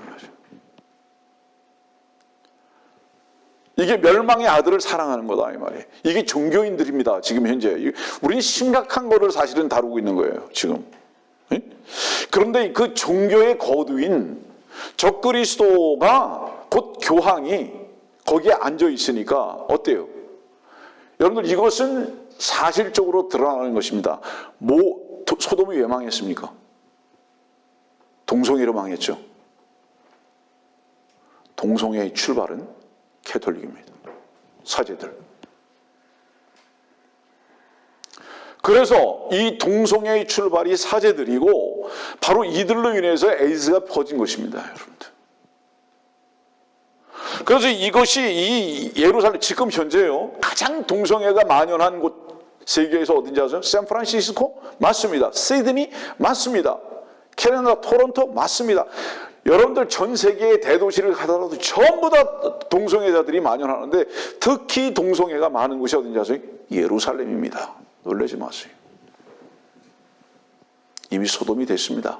이게 멸망의 아들을 사랑하는 거다 이 말이에요. 이게 종교인들입니다. 지금 현재 우리는 심각한 거를 사실은 다루고 있는 거예요. 지금. 그런데 그 종교의 거두인 적그리스도가 곧 교황이 거기에 앉아 있으니까 어때요? 여러분들 이것은 사실적으로 드러나는 것입니다. 소돔이 왜 망했습니까? 동성애로 망했죠. 동성애의 출발은 캐톨릭입니다. 사제들. 그래서 이 동성애의 출발이 사제들이고 바로 이들로 인해서 에이즈가 퍼진 것입니다. 여러분들. 그래서 이것이 이 예루살렘 지금 현재요 가장 동성애가 만연한 곳 세계에서 어딘지 아세요? 샌프란시스코? 맞습니다. 시드니? 맞습니다. 캐나다 토론토? 맞습니다. 여러분들 전 세계의 대도시를 가더라도 전부 다 동성애자들이 만연하는데 특히 동성애가 많은 곳이 어딘지 아세요? 예루살렘입니다. 놀라지 마세요. 이미 소돔이 됐습니다.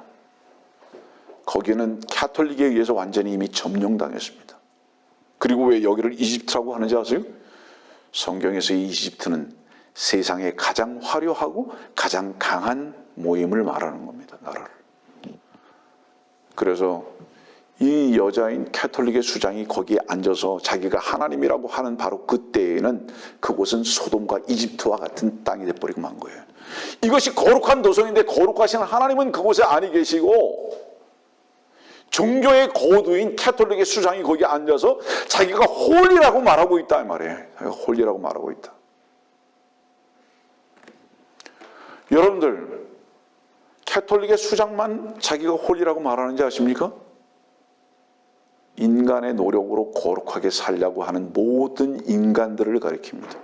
거기는 캐톨릭에 의해서 완전히 이미 점령당했습니다. 그리고 왜 여기를 이집트라고 하는지 아세요? 성경에서 이 이집트는 세상에 가장 화려하고 가장 강한 모임을 말하는 겁니다. 나라를. 그래서 이 여자인 캐톨릭의 수장이 거기에 앉아서 자기가 하나님이라고 하는 바로 그때에는 그곳은 소돔과 이집트와 같은 땅이 돼버리고 만 거예요. 이것이 거룩한 도성인데 거룩하신 하나님은 그곳에 아니 계시고 종교의 거두인 캐톨릭의 수장이 거기에 앉아서 자기가 홀리라고 말하고 있다 이 말이에요. 자기가 홀리라고 말하고 있다. 여러분들 캐톨릭의 수장만 자기가 홀리라고 말하는지 아십니까? 인간의 노력으로 거룩하게 살려고 하는 모든 인간들을 가리킵니다.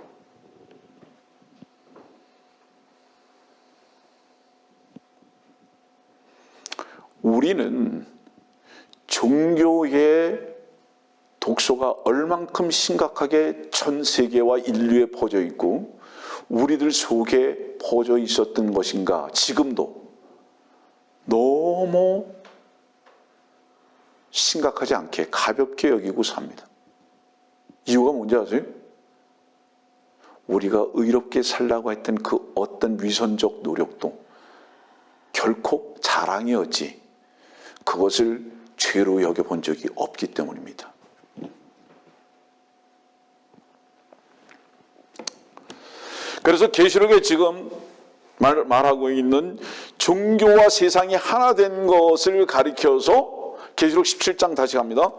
우리는 종교의 독소가 얼만큼 심각하게 전 세계와 인류에 퍼져 있고 우리들 속에 퍼져 있었던 것인가 지금도 너무 심각하지 않게 가볍게 여기고 삽니다. 이유가 뭔지 아세요? 우리가 의롭게 살라고 했던 그 어떤 위선적 노력도 결코 자랑이었지 그것을 죄로 여겨본 적이 없기 때문입니다. 그래서 계시록에 지금 말하고 있는 종교와 세상이 하나 된 것을 가리켜서 계시록 17장 다시 갑니다.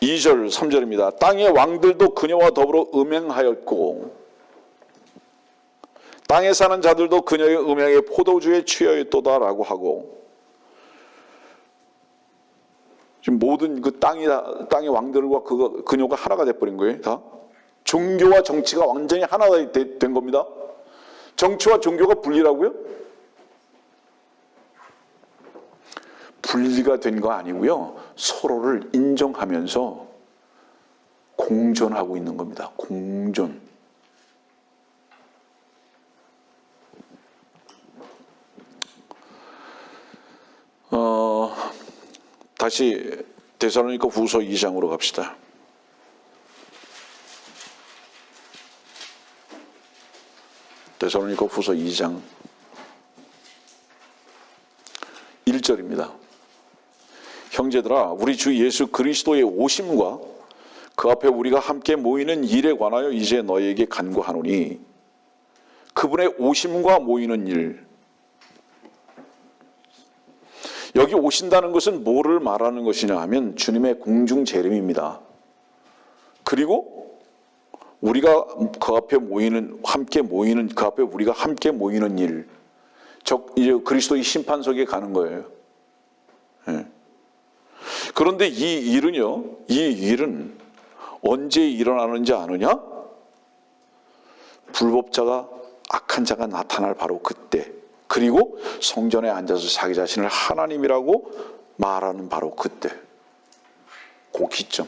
(2절) (3절입니다) 땅의 왕들도 그녀와 더불어 음행하였고 땅에 사는 자들도 그녀의 음행에 포도주에 취하였도다라고 하고 지금 모든 그 땅의 왕들과 그녀가 하나가 돼버린 거예요. 다 종교와 정치가 완전히 하나가 된 겁니다. 정치와 종교가 분리라고요? 분리가 된 거 아니고요. 서로를 인정하면서 공존하고 있는 겁니다. 공존. 다시 데살로니가 후서 2장으로 갑시다. 데살로니가 후서 2장 1절입니다. 형제들아, 우리 주 예수 그리스도의 오심과 그 앞에 우리가 함께 모이는 일에 관하여 이제 너희에게 간구하노니, 그분의 오심과 모이는 일, 여기 오신다는 것은 뭐를 말하는 것이냐 하면 주님의 공중 재림입니다. 그리고 우리가 그 앞에 모이는, 함께 모이는, 그 앞에 우리가 함께 모이는 일, 이제 그리스도의 심판석에 가는 거예요. 예. 그런데 이 일은 언제 일어나는지 아느냐? 불법자가, 악한 자가 나타날 바로 그때, 그리고 성전에 앉아서 자기 자신을 하나님이라고 말하는 바로 그때, 그 기점,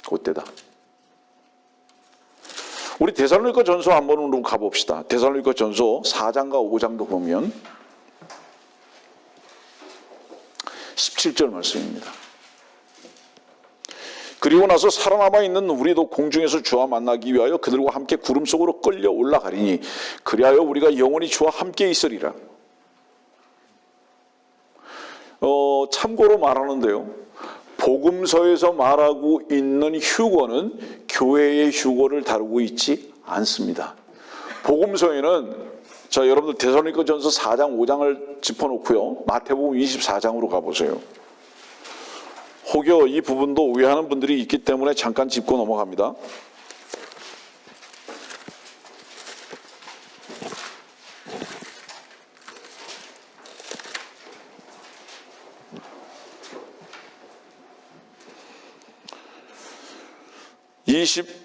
그때다. 우리 데살로니가 전서 한번 가봅시다. 데살로니가 전서 4장과 5장도 보면 17절 말씀입니다. 그리고 나서 살아남아 있는 우리도 공중에서 주와 만나기 위하여 그들과 함께 구름 속으로 끌려 올라가리니 그리하여 우리가 영원히 주와 함께 있으리라. 참고로 말하는데요, 복음서에서 말하고 있는 휴거는 교회의 휴거를 다루고 있지 않습니다. 복음서에는, 자, 여러분들 데살로니가 전서 4장 5장을 짚어놓고요, 마태복음 24장으로 가보세요. 혹여 이 부분도 오해하는 분들이 있기 때문에 잠깐 짚고 넘어갑니다.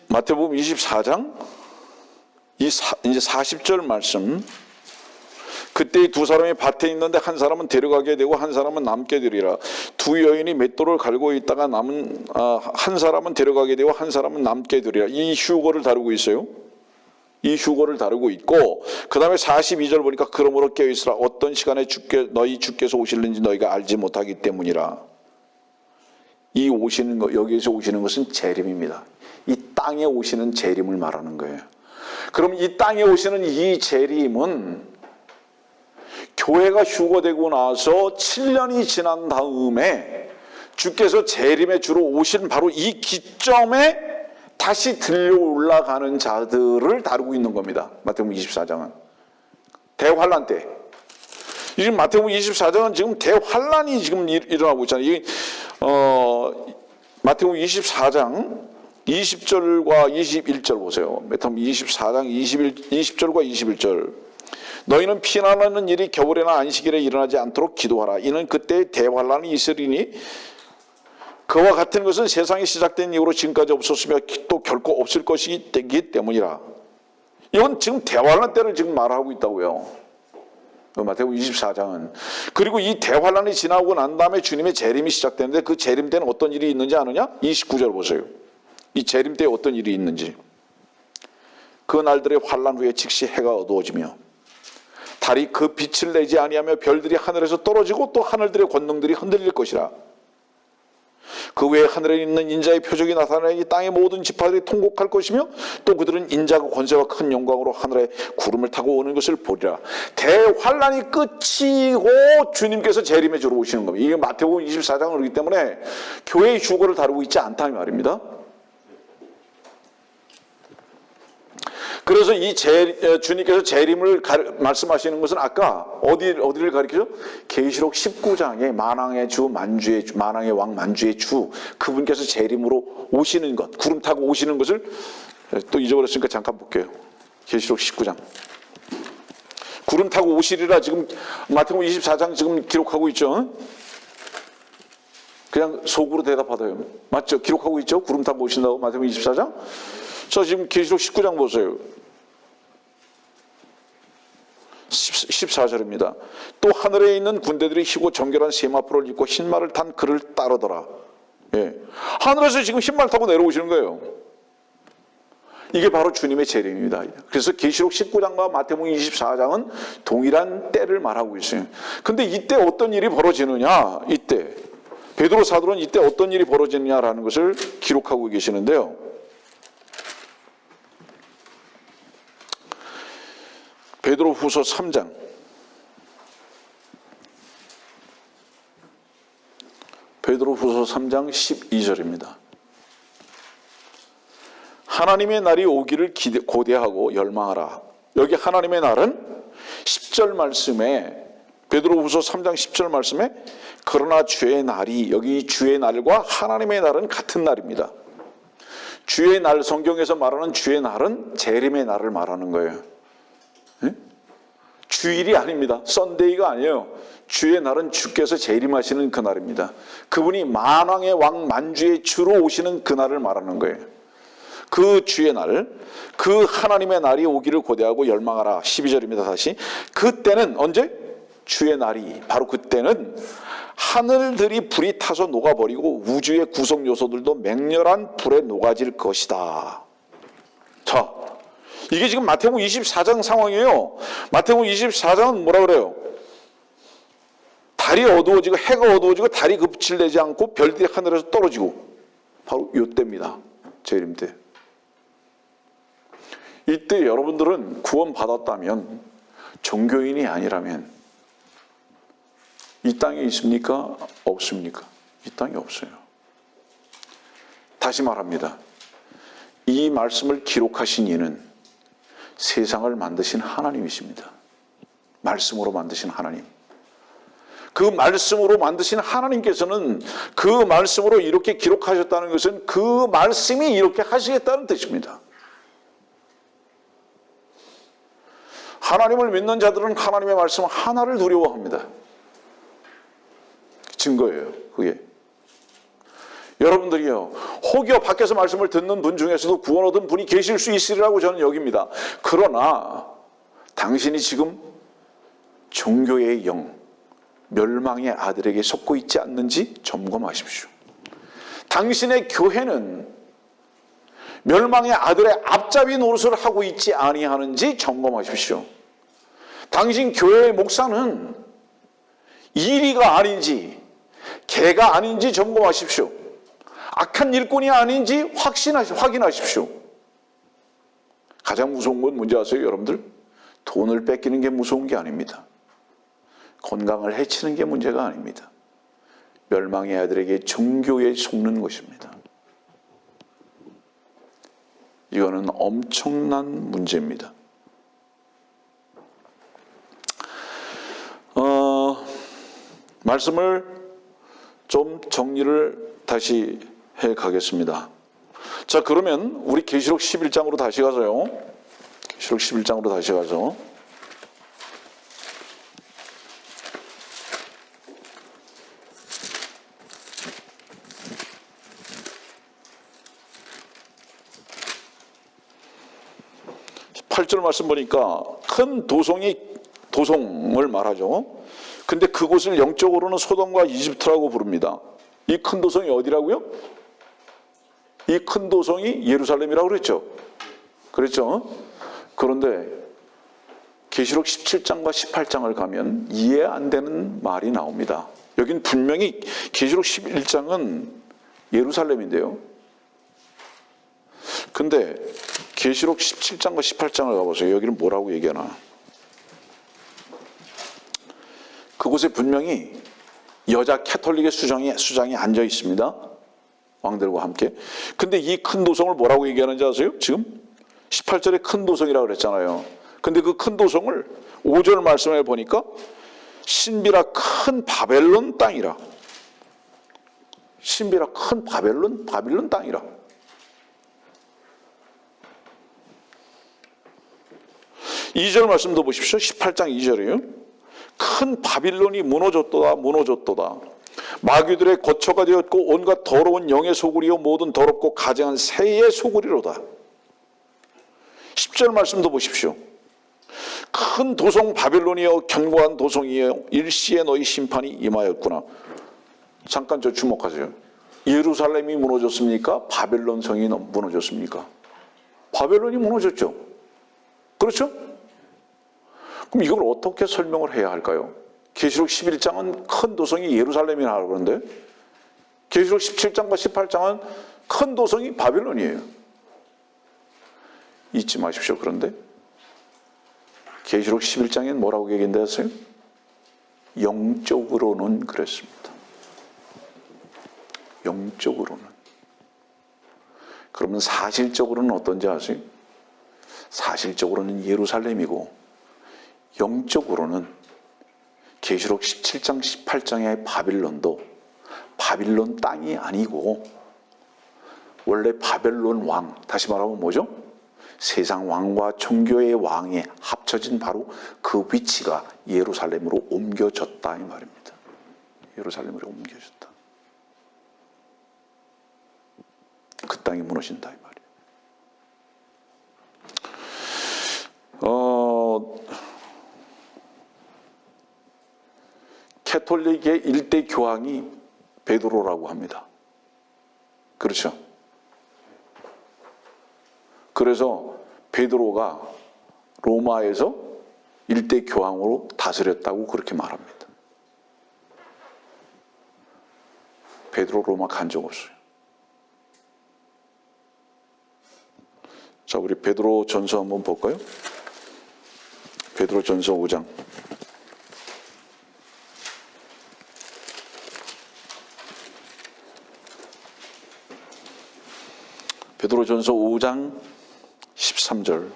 마태복음 24장 이제 40절 말씀. 그때 두 사람이 밭에 있는데 한 사람은 데려가게 되고 한 사람은 남게 되리라. 두 여인이 맷돌을 갈고 있다가 한 사람은 데려가게 되고 한 사람은 남게 되리라. 이 휴거를 다루고 있어요. 이 휴거를 다루고 있고, 그 다음에 42절 보니까 그러므로 깨어있으라. 어떤 시간에 너희 주께서 오실는지 너희가 알지 못하기 때문이라. 이 오시는 것, 여기에서 오시는 것은 재림입니다. 이 땅에 오시는 재림을 말하는 거예요. 그럼 이 땅에 오시는 이 재림은 교회가 휴거되고 나서 7년이 지난 다음에 주께서 재림의 주로 오신 바로 이 기점에 다시 들려 올라가는 자들을 다루고 있는 겁니다. 마태복음 24장은 대환란 때. 지금 마태복음 24장은 지금 대환란이 지금 일어나고 있잖아요. 마태복음 24장 20절과 21절 보세요. 마태복음 24장 20절과 21절. 너희는 피난하는 일이 겨울에나 안식일에 일어나지 않도록 기도하라. 이는 그때 대환란이 있으리니 그와 같은 것은 세상이 시작된 이후로 지금까지 없었으며 또 결코 없을 것이기 때문이라. 이건 지금 대환란 때를 지금 말하고 있다고요. 마태복음 24장은. 그리고 이 대환란이 지나고 난 다음에 주님의 재림이 시작되는데 그 재림 때는 어떤 일이 있는지 아느냐? 29절 보세요. 이 재림 때에 어떤 일이 있는지. 그 날들의 환란 후에 즉시 해가 어두워지며 달이 그 빛을 내지 아니하며 별들이 하늘에서 떨어지고 또 하늘들의 권능들이 흔들릴 것이라. 그 외에 하늘에 있는 인자의 표적이 나타나니 땅의 모든 지파들이 통곡할 것이며 또 그들은 인자가 권세와 큰 영광으로 하늘에 구름을 타고 오는 것을 보리라. 대환란이 끝이고 주님께서 재림에 주러 오시는 겁니다. 이게 마태복음 24장을 그렇기 때문에 교회의 휴거를 다루고 있지 않다 이 말입니다. 그래서 이 주님께서 재림을 말씀하시는 것은 아까 어디를 가리키죠? 계시록 19장의 만왕의 주, 만왕의 왕 만주의 주, 그분께서 재림으로 오시는 것, 구름 타고 오시는 것을 또 잊어버렸으니까 잠깐 볼게요. 계시록 19장. 구름 타고 오시리라 지금 마태복음 24장 지금 기록하고 있죠. 그냥 속으로 대답하다요. 맞죠? 기록하고 있죠? 구름 타고 오신다고 마태복음 24장. 저 지금 계시록 19장 보세요. 14절입니다. 또 하늘에 있는 군대들이 희고 정결한 세마포를 입고 흰말을 탄 그를 따르더라. 예. 하늘에서 지금 흰말 타고 내려오시는 거예요. 이게 바로 주님의 재림입니다. 그래서 계시록 19장과 마태복음 24장은 동일한 때를 말하고 있어요. 근데 이때 어떤 일이 벌어지느냐? 이때 베드로 사도는 이때 어떤 일이 벌어지느냐라는 것을 기록하고 계시는데요. 베드로 후서 3장 베드로 후서 3장 12절입니다. 하나님의 날이 오기를 고대하고 열망하라. 여기 하나님의 날은 10절 말씀에 베드로 후서 3장 10절 말씀에 그러나 주의 날이, 여기 주의 날과 하나님의 날은 같은 날입니다. 주의 날, 성경에서 말하는 주의 날은 재림의 날을 말하는 거예요. 네? 주일이 아닙니다. 썬데이가 아니에요. 주의 날은 주께서 재림하시는 그 날입니다. 그분이 만왕의 왕 만주의 주로 오시는 그 날을 말하는 거예요. 그 주의 날, 그 하나님의 날이 오기를 고대하고 열망하라. 12절입니다. 다시. 그때는 언제? 주의 날이, 바로 그때는 하늘들이 불이 타서 녹아버리고 우주의 구성 요소들도 맹렬한 불에 녹아질 것이다. 자, 이게 지금 마태복음 24장 상황이에요. 마태복음 24장은 뭐라 그래요? 달이 어두워지고 해가 어두워지고 달이 그 빛을 내지 않고 별들이 하늘에서 떨어지고, 바로 이때입니다. 재림 때. 이때 여러분들은 구원받았다면, 종교인이 아니라면 이 땅에 있습니까? 없습니까? 이 땅에 없어요. 다시 말합니다. 이 말씀을 기록하신 이는 세상을 만드신 하나님이십니다. 말씀으로 만드신 하나님. 그 말씀으로 만드신 하나님께서는 그 말씀으로 이렇게 기록하셨다는 것은 그 말씀이 이렇게 하시겠다는 뜻입니다. 하나님을 믿는 자들은 하나님의 말씀 하나를 두려워합니다. 증거예요, 그게. 여러분들이요, 혹여 밖에서 말씀을 듣는 분 중에서도 구원 얻은 분이 계실 수 있으리라고 저는 여깁니다. 그러나 당신이 지금 종교의 영, 멸망의 아들에게 속고 있지 않는지 점검하십시오. 당신의 교회는 멸망의 아들의 앞잡이 노릇을 하고 있지 아니하는지 점검하십시오. 당신 교회의 목사는 이리가 아닌지 개가 아닌지 점검하십시오. 악한 일꾼이 아닌지 확인하십시오. 가장 무서운 건 뭔지 아세요, 여러분들? 돈을 뺏기는 게 무서운 게 아닙니다. 건강을 해치는 게 문제가 아닙니다. 멸망의 아들에게 종교에 속는 것입니다. 이거는 엄청난 문제입니다. 말씀을 좀 정리를 다시 해 가겠습니다. 자, 그러면 우리 계시록 11장으로 다시 가서요. 계시록 11장으로 다시 가서 (8절) 말씀 보니까 큰 도성을 말하죠. 근데 그곳을 영적으로는 소돔과 이집트라고 부릅니다. 이 큰 도성이 어디라고요? 이 큰 도성이 예루살렘이라고 그랬죠. 그랬죠. 그런데 계시록 17장과 18장을 가면 이해 안 되는 말이 나옵니다. 여긴 분명히 계시록 11장은 예루살렘인데요. 근데 계시록 17장과 18장을 가보세요. 여기는 뭐라고 얘기하나. 그곳에 분명히 여자 캐톨릭의 수장이 앉아 있습니다. 왕들과 함께. 근데 이 큰 도성을 뭐라고 얘기하는지 아세요? 지금 18절에 큰 도성이라고 그랬잖아요. 근데 그 큰 도성을 5절 말씀에 보니까 신비라 큰 바벨론 땅이라. 신비라 큰 바빌론 땅이라. 이 절 말씀도 보십시오. 18장 2절이에요. 큰 바빌론이 무너졌도다. 마귀들의 거처가 되었고 온갖 더러운 영의 소굴이요 모든 더럽고 가증한 새의 소굴이로다. 10절 말씀도 보십시오. 큰 도성 바빌론이여 견고한 도성이여 일시에 너희 심판이 임하였구나. 잠깐 저 주목하세요. 예루살렘이 무너졌습니까? 바벨론 성이 무너졌습니까? 바벨론이 무너졌죠. 그렇죠? 그럼 이걸 어떻게 설명을 해야 할까요? 계시록 11장은 큰 도성이 예루살렘이라고 그러는데 계시록 17장과 18장은 큰 도성이 바벨론이에요. 잊지 마십시오. 그런데 계시록 11장엔 뭐라고 얘기한다고요? 영적으로는 그랬습니다. 영적으로는. 그러면 사실적으로는 어떤지 아세요? 사실적으로는 예루살렘이고 영적으로는 계시록 17장 18장의 바빌론도 바빌론 땅이 아니고 원래 바벨론 왕, 다시 말하면 뭐죠? 세상 왕과 종교의 왕에 합쳐진 바로 그 위치가 예루살렘으로 옮겨졌다 이 말입니다. 예루살렘으로 옮겨졌다. 그 땅이 무너진다 이 말이에요. 캐톨릭의 일대 교황이 베드로라고 합니다. 그렇죠? 그래서 베드로가 로마에서 일대 교황으로 다스렸다고 그렇게 말합니다. 베드로 로마 간 적 없어요. 자, 우리 베드로 전서 한번 볼까요? 베드로 전서 5장. 베드로 전서 5장 13절.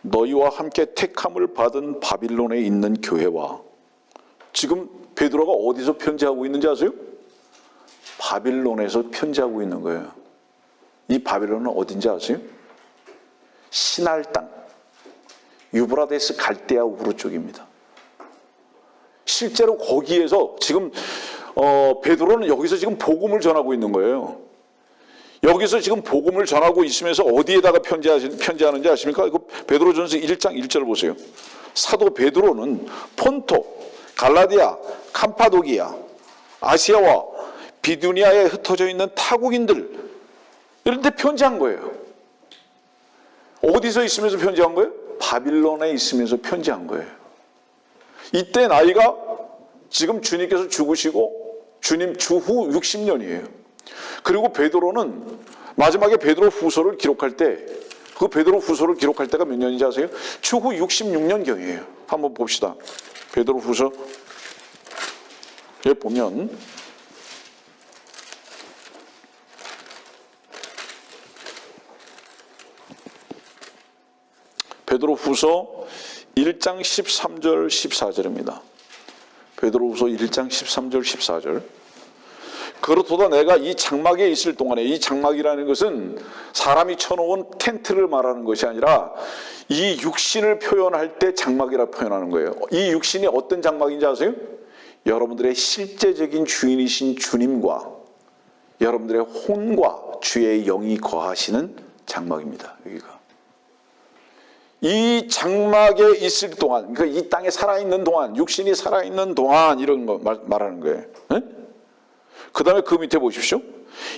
너희와 함께 택함을 받은 바빌론에 있는 교회와, 지금 베드로가 어디서 편지하고 있는지 아세요? 바빌론에서 편지하고 있는 거예요. 이 바빌론은 어딘지 아세요? 시날 땅, 유브라데스 갈대아 우르 쪽입니다. 실제로 거기에서 지금 베드로는 여기서 지금 복음을 전하고 있는 거예요. 여기서 지금 복음을 전하고 있으면서 어디에다가 편지하는지 아십니까? 이거 베드로전서 1장 1절 보세요. 사도 베드로는 폰토, 갈라디아, 캄파도기아, 아시아와 비두니아에 흩어져 있는 타국인들 이런 데 편지한 거예요. 어디서 있으면서 편지한 거예요? 바빌론에 있으면서 편지한 거예요. 이때 나이가 지금 주님께서 죽으시고 주님 주후 60년이에요. 그리고 베드로는 마지막에 베드로 후서를 기록할 때, 그 베드로 후서를 기록할 때가 몇 년인지 아세요? 주후 66년경이에요. 한번 봅시다. 베드로 후서 여기 보면 베드로 후서 1장 13절 14절입니다. 베드로 후서 1장 13절 14절. 그렇도다 내가 이 장막에 있을 동안에, 이 장막이라는 것은 사람이 쳐놓은 텐트를 말하는 것이 아니라 이 육신을 표현할 때 장막이라 표현하는 거예요. 이 육신이 어떤 장막인지 아세요? 여러분들의 실제적인 주인이신 주님과 여러분들의 혼과 주의 영이 거하시는 장막입니다. 여기가. 이 장막에 있을 동안, 그러니까 이 땅에 살아있는 동안, 육신이 살아있는 동안 이런 거 말하는 거예요. 그 다음에 그 밑에 보십시오.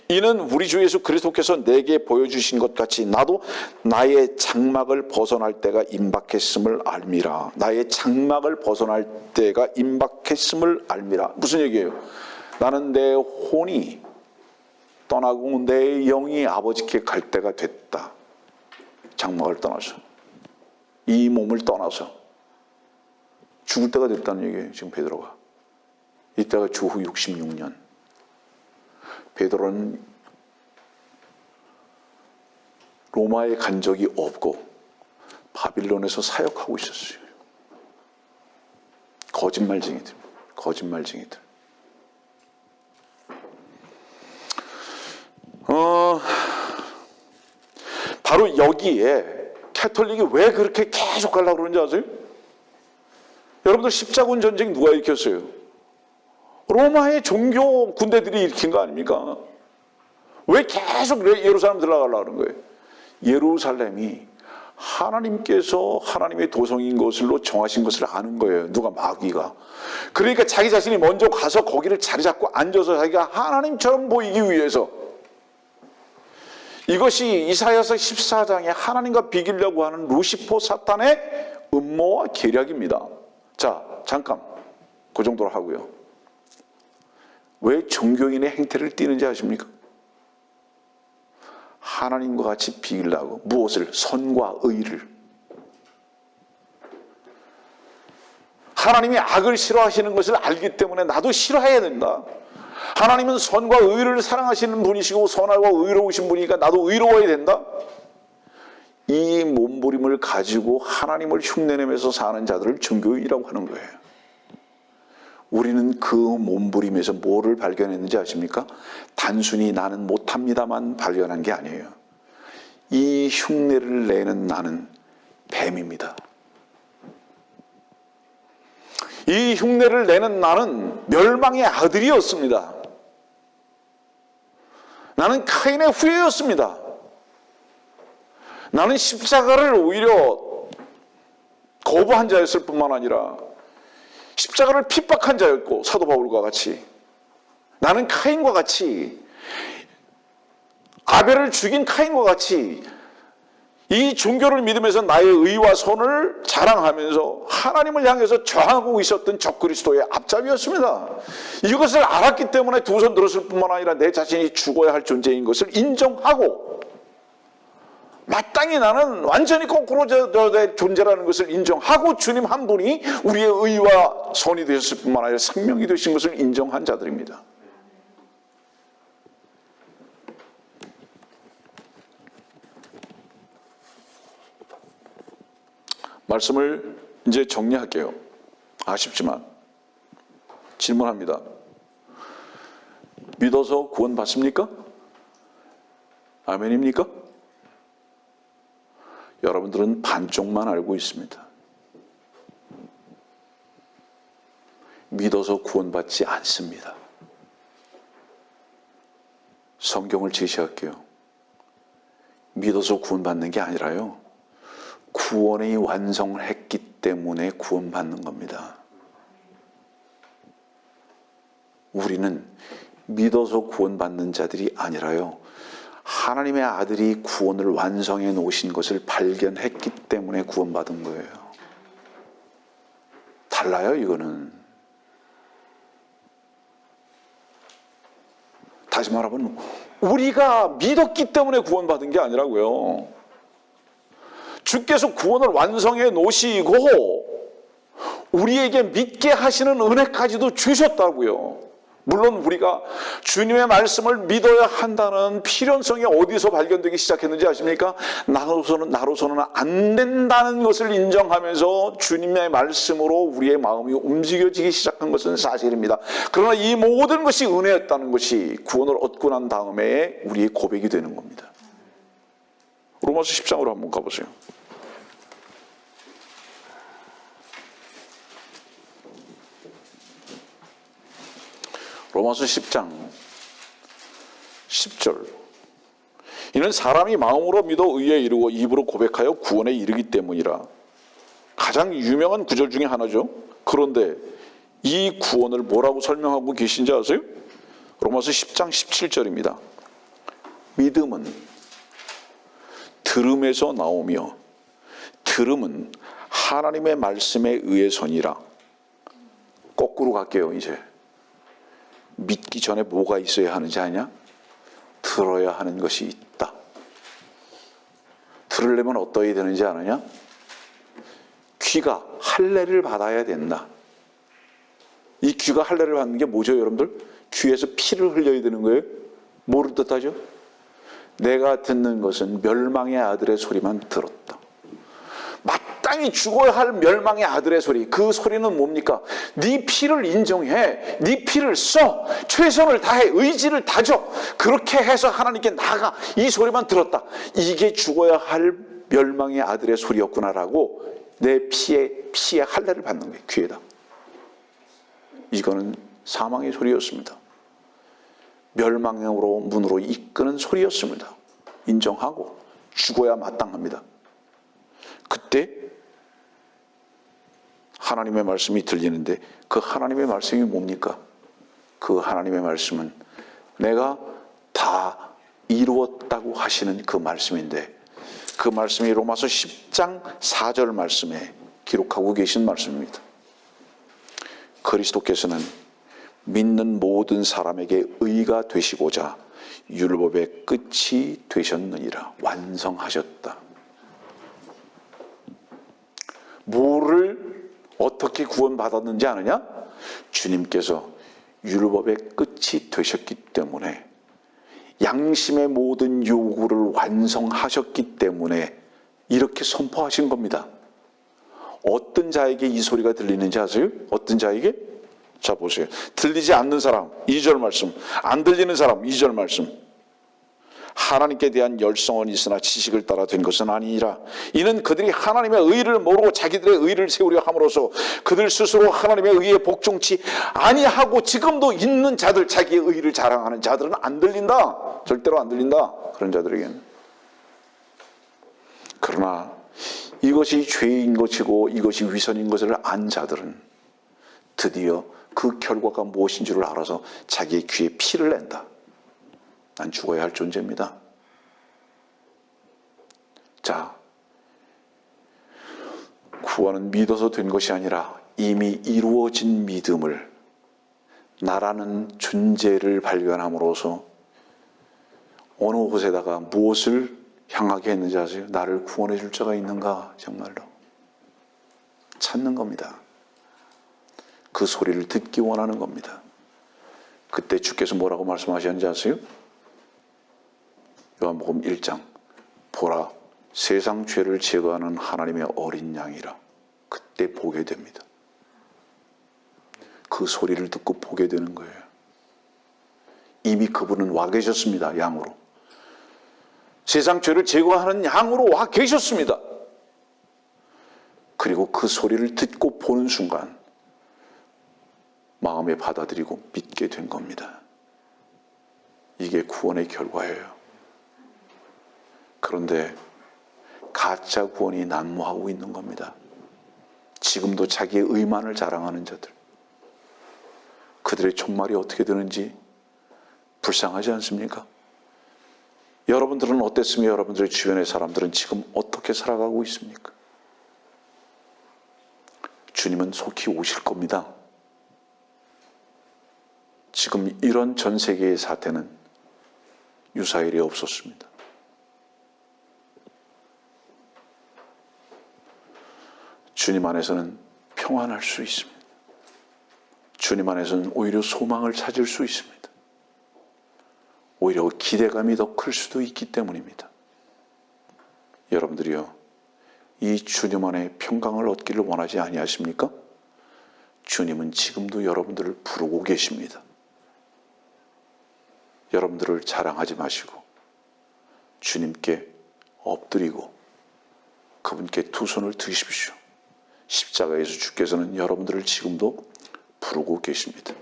이는 우리 주 예수 그리스도께서 내게 보여주신 것 같이 나도 나의 장막을 벗어날 때가 임박했음을 알미라. 나의 장막을 벗어날 때가 임박했음을 알미라. 무슨 얘기예요? 나는 내 혼이 떠나고 내 영이 아버지께 갈 때가 됐다. 장막을 떠나서, 이 몸을 떠나서 죽을 때가 됐다는 얘기예요. 지금 베드로가. 이때가 주후 66년. 베드로는 로마에 간 적이 없고 바빌론에서 사역하고 있었어요. 거짓말쟁이들. 바로 여기에 캐톨릭이 왜 그렇게 계속 가려고 그러는지 아세요? 여러분들 십자군 전쟁 누가 일으켰어요? 로마의 종교 군대들이 일으킨 거 아닙니까? 왜 계속 예루살렘 들어가려고 하는 거예요? 예루살렘이 하나님께서 하나님의 도성인 것으로 정하신 것을 아는 거예요. 누가? 마귀가. 그러니까 자기 자신이 먼저 가서 거기를 자리 잡고 앉아서 자기가 하나님처럼 보이기 위해서 이것이 이사야서 14장에 하나님과 비기려고 하는 루시퍼 사탄의 음모와 계략입니다. 자, 잠깐 그 정도로 하고요. 왜 종교인의 행태를 띠는지 아십니까? 하나님과 같이 비기려고. 무엇을? 선과 의를. 하나님이 악을 싫어하시는 것을 알기 때문에 나도 싫어해야 된다. 하나님은 선과 의를 사랑하시는 분이시고 선하고 의로우신 분이니까 나도 의로워야 된다. 이 몸부림을 가지고 하나님을 흉내내면서 사는 자들을 종교인이라고 하는 거예요. 우리는 그 몸부림에서 뭐를 발견했는지 아십니까? 단순히 나는 못합니다만 발견한 게 아니에요. 이 흉내를 내는 나는 뱀입니다. 이 흉내를 내는 나는 멸망의 아들이었습니다. 나는 카인의 후예였습니다. 나는 십자가를 오히려 거부한 자였을 뿐만 아니라 십자가를 핍박한 자였고, 사도 바울과 같이 나는 카인과 같이, 아벨을 죽인 카인과 같이 이 종교를 믿으면서 나의 의와 선을 자랑하면서 하나님을 향해서 저항하고 있었던 적그리스도의 앞잡이였습니다. 이것을 알았기 때문에 두 손 들었을 뿐만 아니라 내 자신이 죽어야 할 존재인 것을 인정하고, 마땅히 나는 완전히 거꾸로 내 존재라는 것을 인정하고 주님 한 분이 우리의 의와 선이 되셨을 뿐만 아니라 생명이 되신 것을 인정한 자들입니다. 말씀을 이제 정리할게요. 아쉽지만 질문합니다. 믿어서 구원받습니까? 아멘입니까? 여러분들은 반쪽만 알고 있습니다. 믿어서 구원받지 않습니다. 성경을 제시할게요. 믿어서 구원받는 게 아니라요, 구원의 완성을 했기 때문에 구원받는 겁니다. 우리는 믿어서 구원받는 자들이 아니라요, 하나님의 아들이 구원을 완성해 놓으신 것을 발견했기 때문에 구원받은 거예요. 달라요, 이거는. 다시 말하면 우리가 믿었기 때문에 구원받은 게 아니라고요. 주께서 구원을 완성해 놓으시고 우리에게 믿게 하시는 은혜까지도 주셨다고요. 물론 우리가 주님의 말씀을 믿어야 한다는 필연성이 어디서 발견되기 시작했는지 아십니까? 나로서는 안 된다는 것을 인정하면서 주님의 말씀으로 우리의 마음이 움직여지기 시작한 것은 사실입니다. 그러나 이 모든 것이 은혜였다는 것이 구원을 얻고 난 다음에 우리의 고백이 되는 겁니다. 로마서 10장으로 한번 가보세요. 로마서 10장 10절. 이는 사람이 마음으로 믿어 의에 이르고 입으로 고백하여 구원에 이르기 때문이라. 가장 유명한 구절 중에 하나죠. 그런데 이 구원을 뭐라고 설명하고 계신지 아세요? 로마서 10장 17절입니다. 믿음은 들음에서 나오며 들음은 하나님의 말씀에 의해서니라. 거꾸로 갈게요. 이제 믿기 전에 뭐가 있어야 하는지 아냐? 들어야 하는 것이 있다. 들으려면 어떠해야 되는지 아느냐? 귀가 할례를 받아야 된다. 이 귀가 할례를 받는 게 뭐죠, 여러분들? 귀에서 피를 흘려야 되는 거예요. 뭐를 뜻하죠? 내가 듣는 것은 멸망의 아들의 소리만 들었다. 마땅히 죽어야 할 멸망의 아들의 소리, 그 소리는 뭡니까? 네 피를 인정해, 네 피를 써, 최선을 다해, 의지를 다져, 그렇게 해서 하나님께 나가. 이 소리만 들었다. 이게 죽어야 할 멸망의 아들의 소리였구나라고 내 피에 할례를 받는 거예요. 귀에다. 이거는 사망의 소리였습니다. 멸망으로 문으로 이끄는 소리였습니다. 인정하고 죽어야 마땅합니다. 그때 하나님의 말씀이 들리는데 그 하나님의 말씀이 뭡니까? 그 하나님의 말씀은 내가 다 이루었다고 하시는 그 말씀인데, 그 말씀이 로마서 10장 4절 말씀에 기록하고 계신 말씀입니다. 그리스도께서는 믿는 모든 사람에게 의가 되시고자 율법의 끝이 되셨느니라. 완성하셨다. 뭐를 어떻게 구원받았는지 아느냐? 주님께서 율법의 끝이 되셨기 때문에, 양심의 모든 요구를 완성하셨기 때문에 이렇게 선포하신 겁니다. 어떤 자에게 이 소리가 들리는지 아세요? 어떤 자에게? 자, 보세요. 들리지 않는 사람 2절 말씀, 안 들리는 사람 2절 말씀. 하나님께 대한 열성은 있으나 지식을 따라 된 것은 아니니라. 이는 그들이 하나님의 의를 모르고 자기들의 의를 세우려 함으로써 그들 스스로 하나님의 의에 복종치 아니하고 지금도 있는 자들, 자기의 의를 자랑하는 자들은 안 들린다. 절대로 안 들린다. 그런 자들에게는. 그러나 이것이 죄인 것이고 이것이 위선인 것을 안 자들은 드디어 그 결과가 무엇인 줄을 알아서 자기의 귀에 피를 낸다. 난 죽어야 할 존재입니다. 자, 구원은 믿어서 된 것이 아니라 이미 이루어진 믿음을, 나라는 존재를 발견함으로써 어느 곳에다가 무엇을 향하게 했는지 아세요? 나를 구원해 줄 자가 있는가? 정말로 찾는 겁니다. 그 소리를 듣기 원하는 겁니다. 그때 주께서 뭐라고 말씀하셨는지 아세요? 요한복음 1장, 보라 세상 죄를 제거하는 하나님의 어린 양이라. 그때 보게 됩니다. 그 소리를 듣고 보게 되는 거예요. 이미 그분은 와 계셨습니다. 양으로. 세상 죄를 제거하는 양으로 와 계셨습니다. 그리고 그 소리를 듣고 보는 순간 마음에 받아들이고 믿게 된 겁니다. 이게 구원의 결과예요. 그런데 가짜 구원이 난무하고 있는 겁니다. 지금도 자기의 의만을 자랑하는 자들, 그들의 종말이 어떻게 되는지 불쌍하지 않습니까? 여러분들은 어땠으며 여러분들의 주변의 사람들은 지금 어떻게 살아가고 있습니까? 주님은 속히 오실 겁니다. 지금 이런 전 세계의 사태는 유사일이 없었습니다. 주님 안에서는 평안할 수 있습니다. 주님 안에서는 오히려 소망을 찾을 수 있습니다. 오히려 기대감이 더 클 수도 있기 때문입니다. 여러분들이요, 이 주님 안에 평강을 얻기를 원하지 아니하십니까? 주님은 지금도 여러분들을 부르고 계십니다. 여러분들을 자랑하지 마시고 주님께 엎드리고 그분께 두 손을 드십시오. 십자가에서 주께서는 여러분들을 지금도 부르고 계십니다.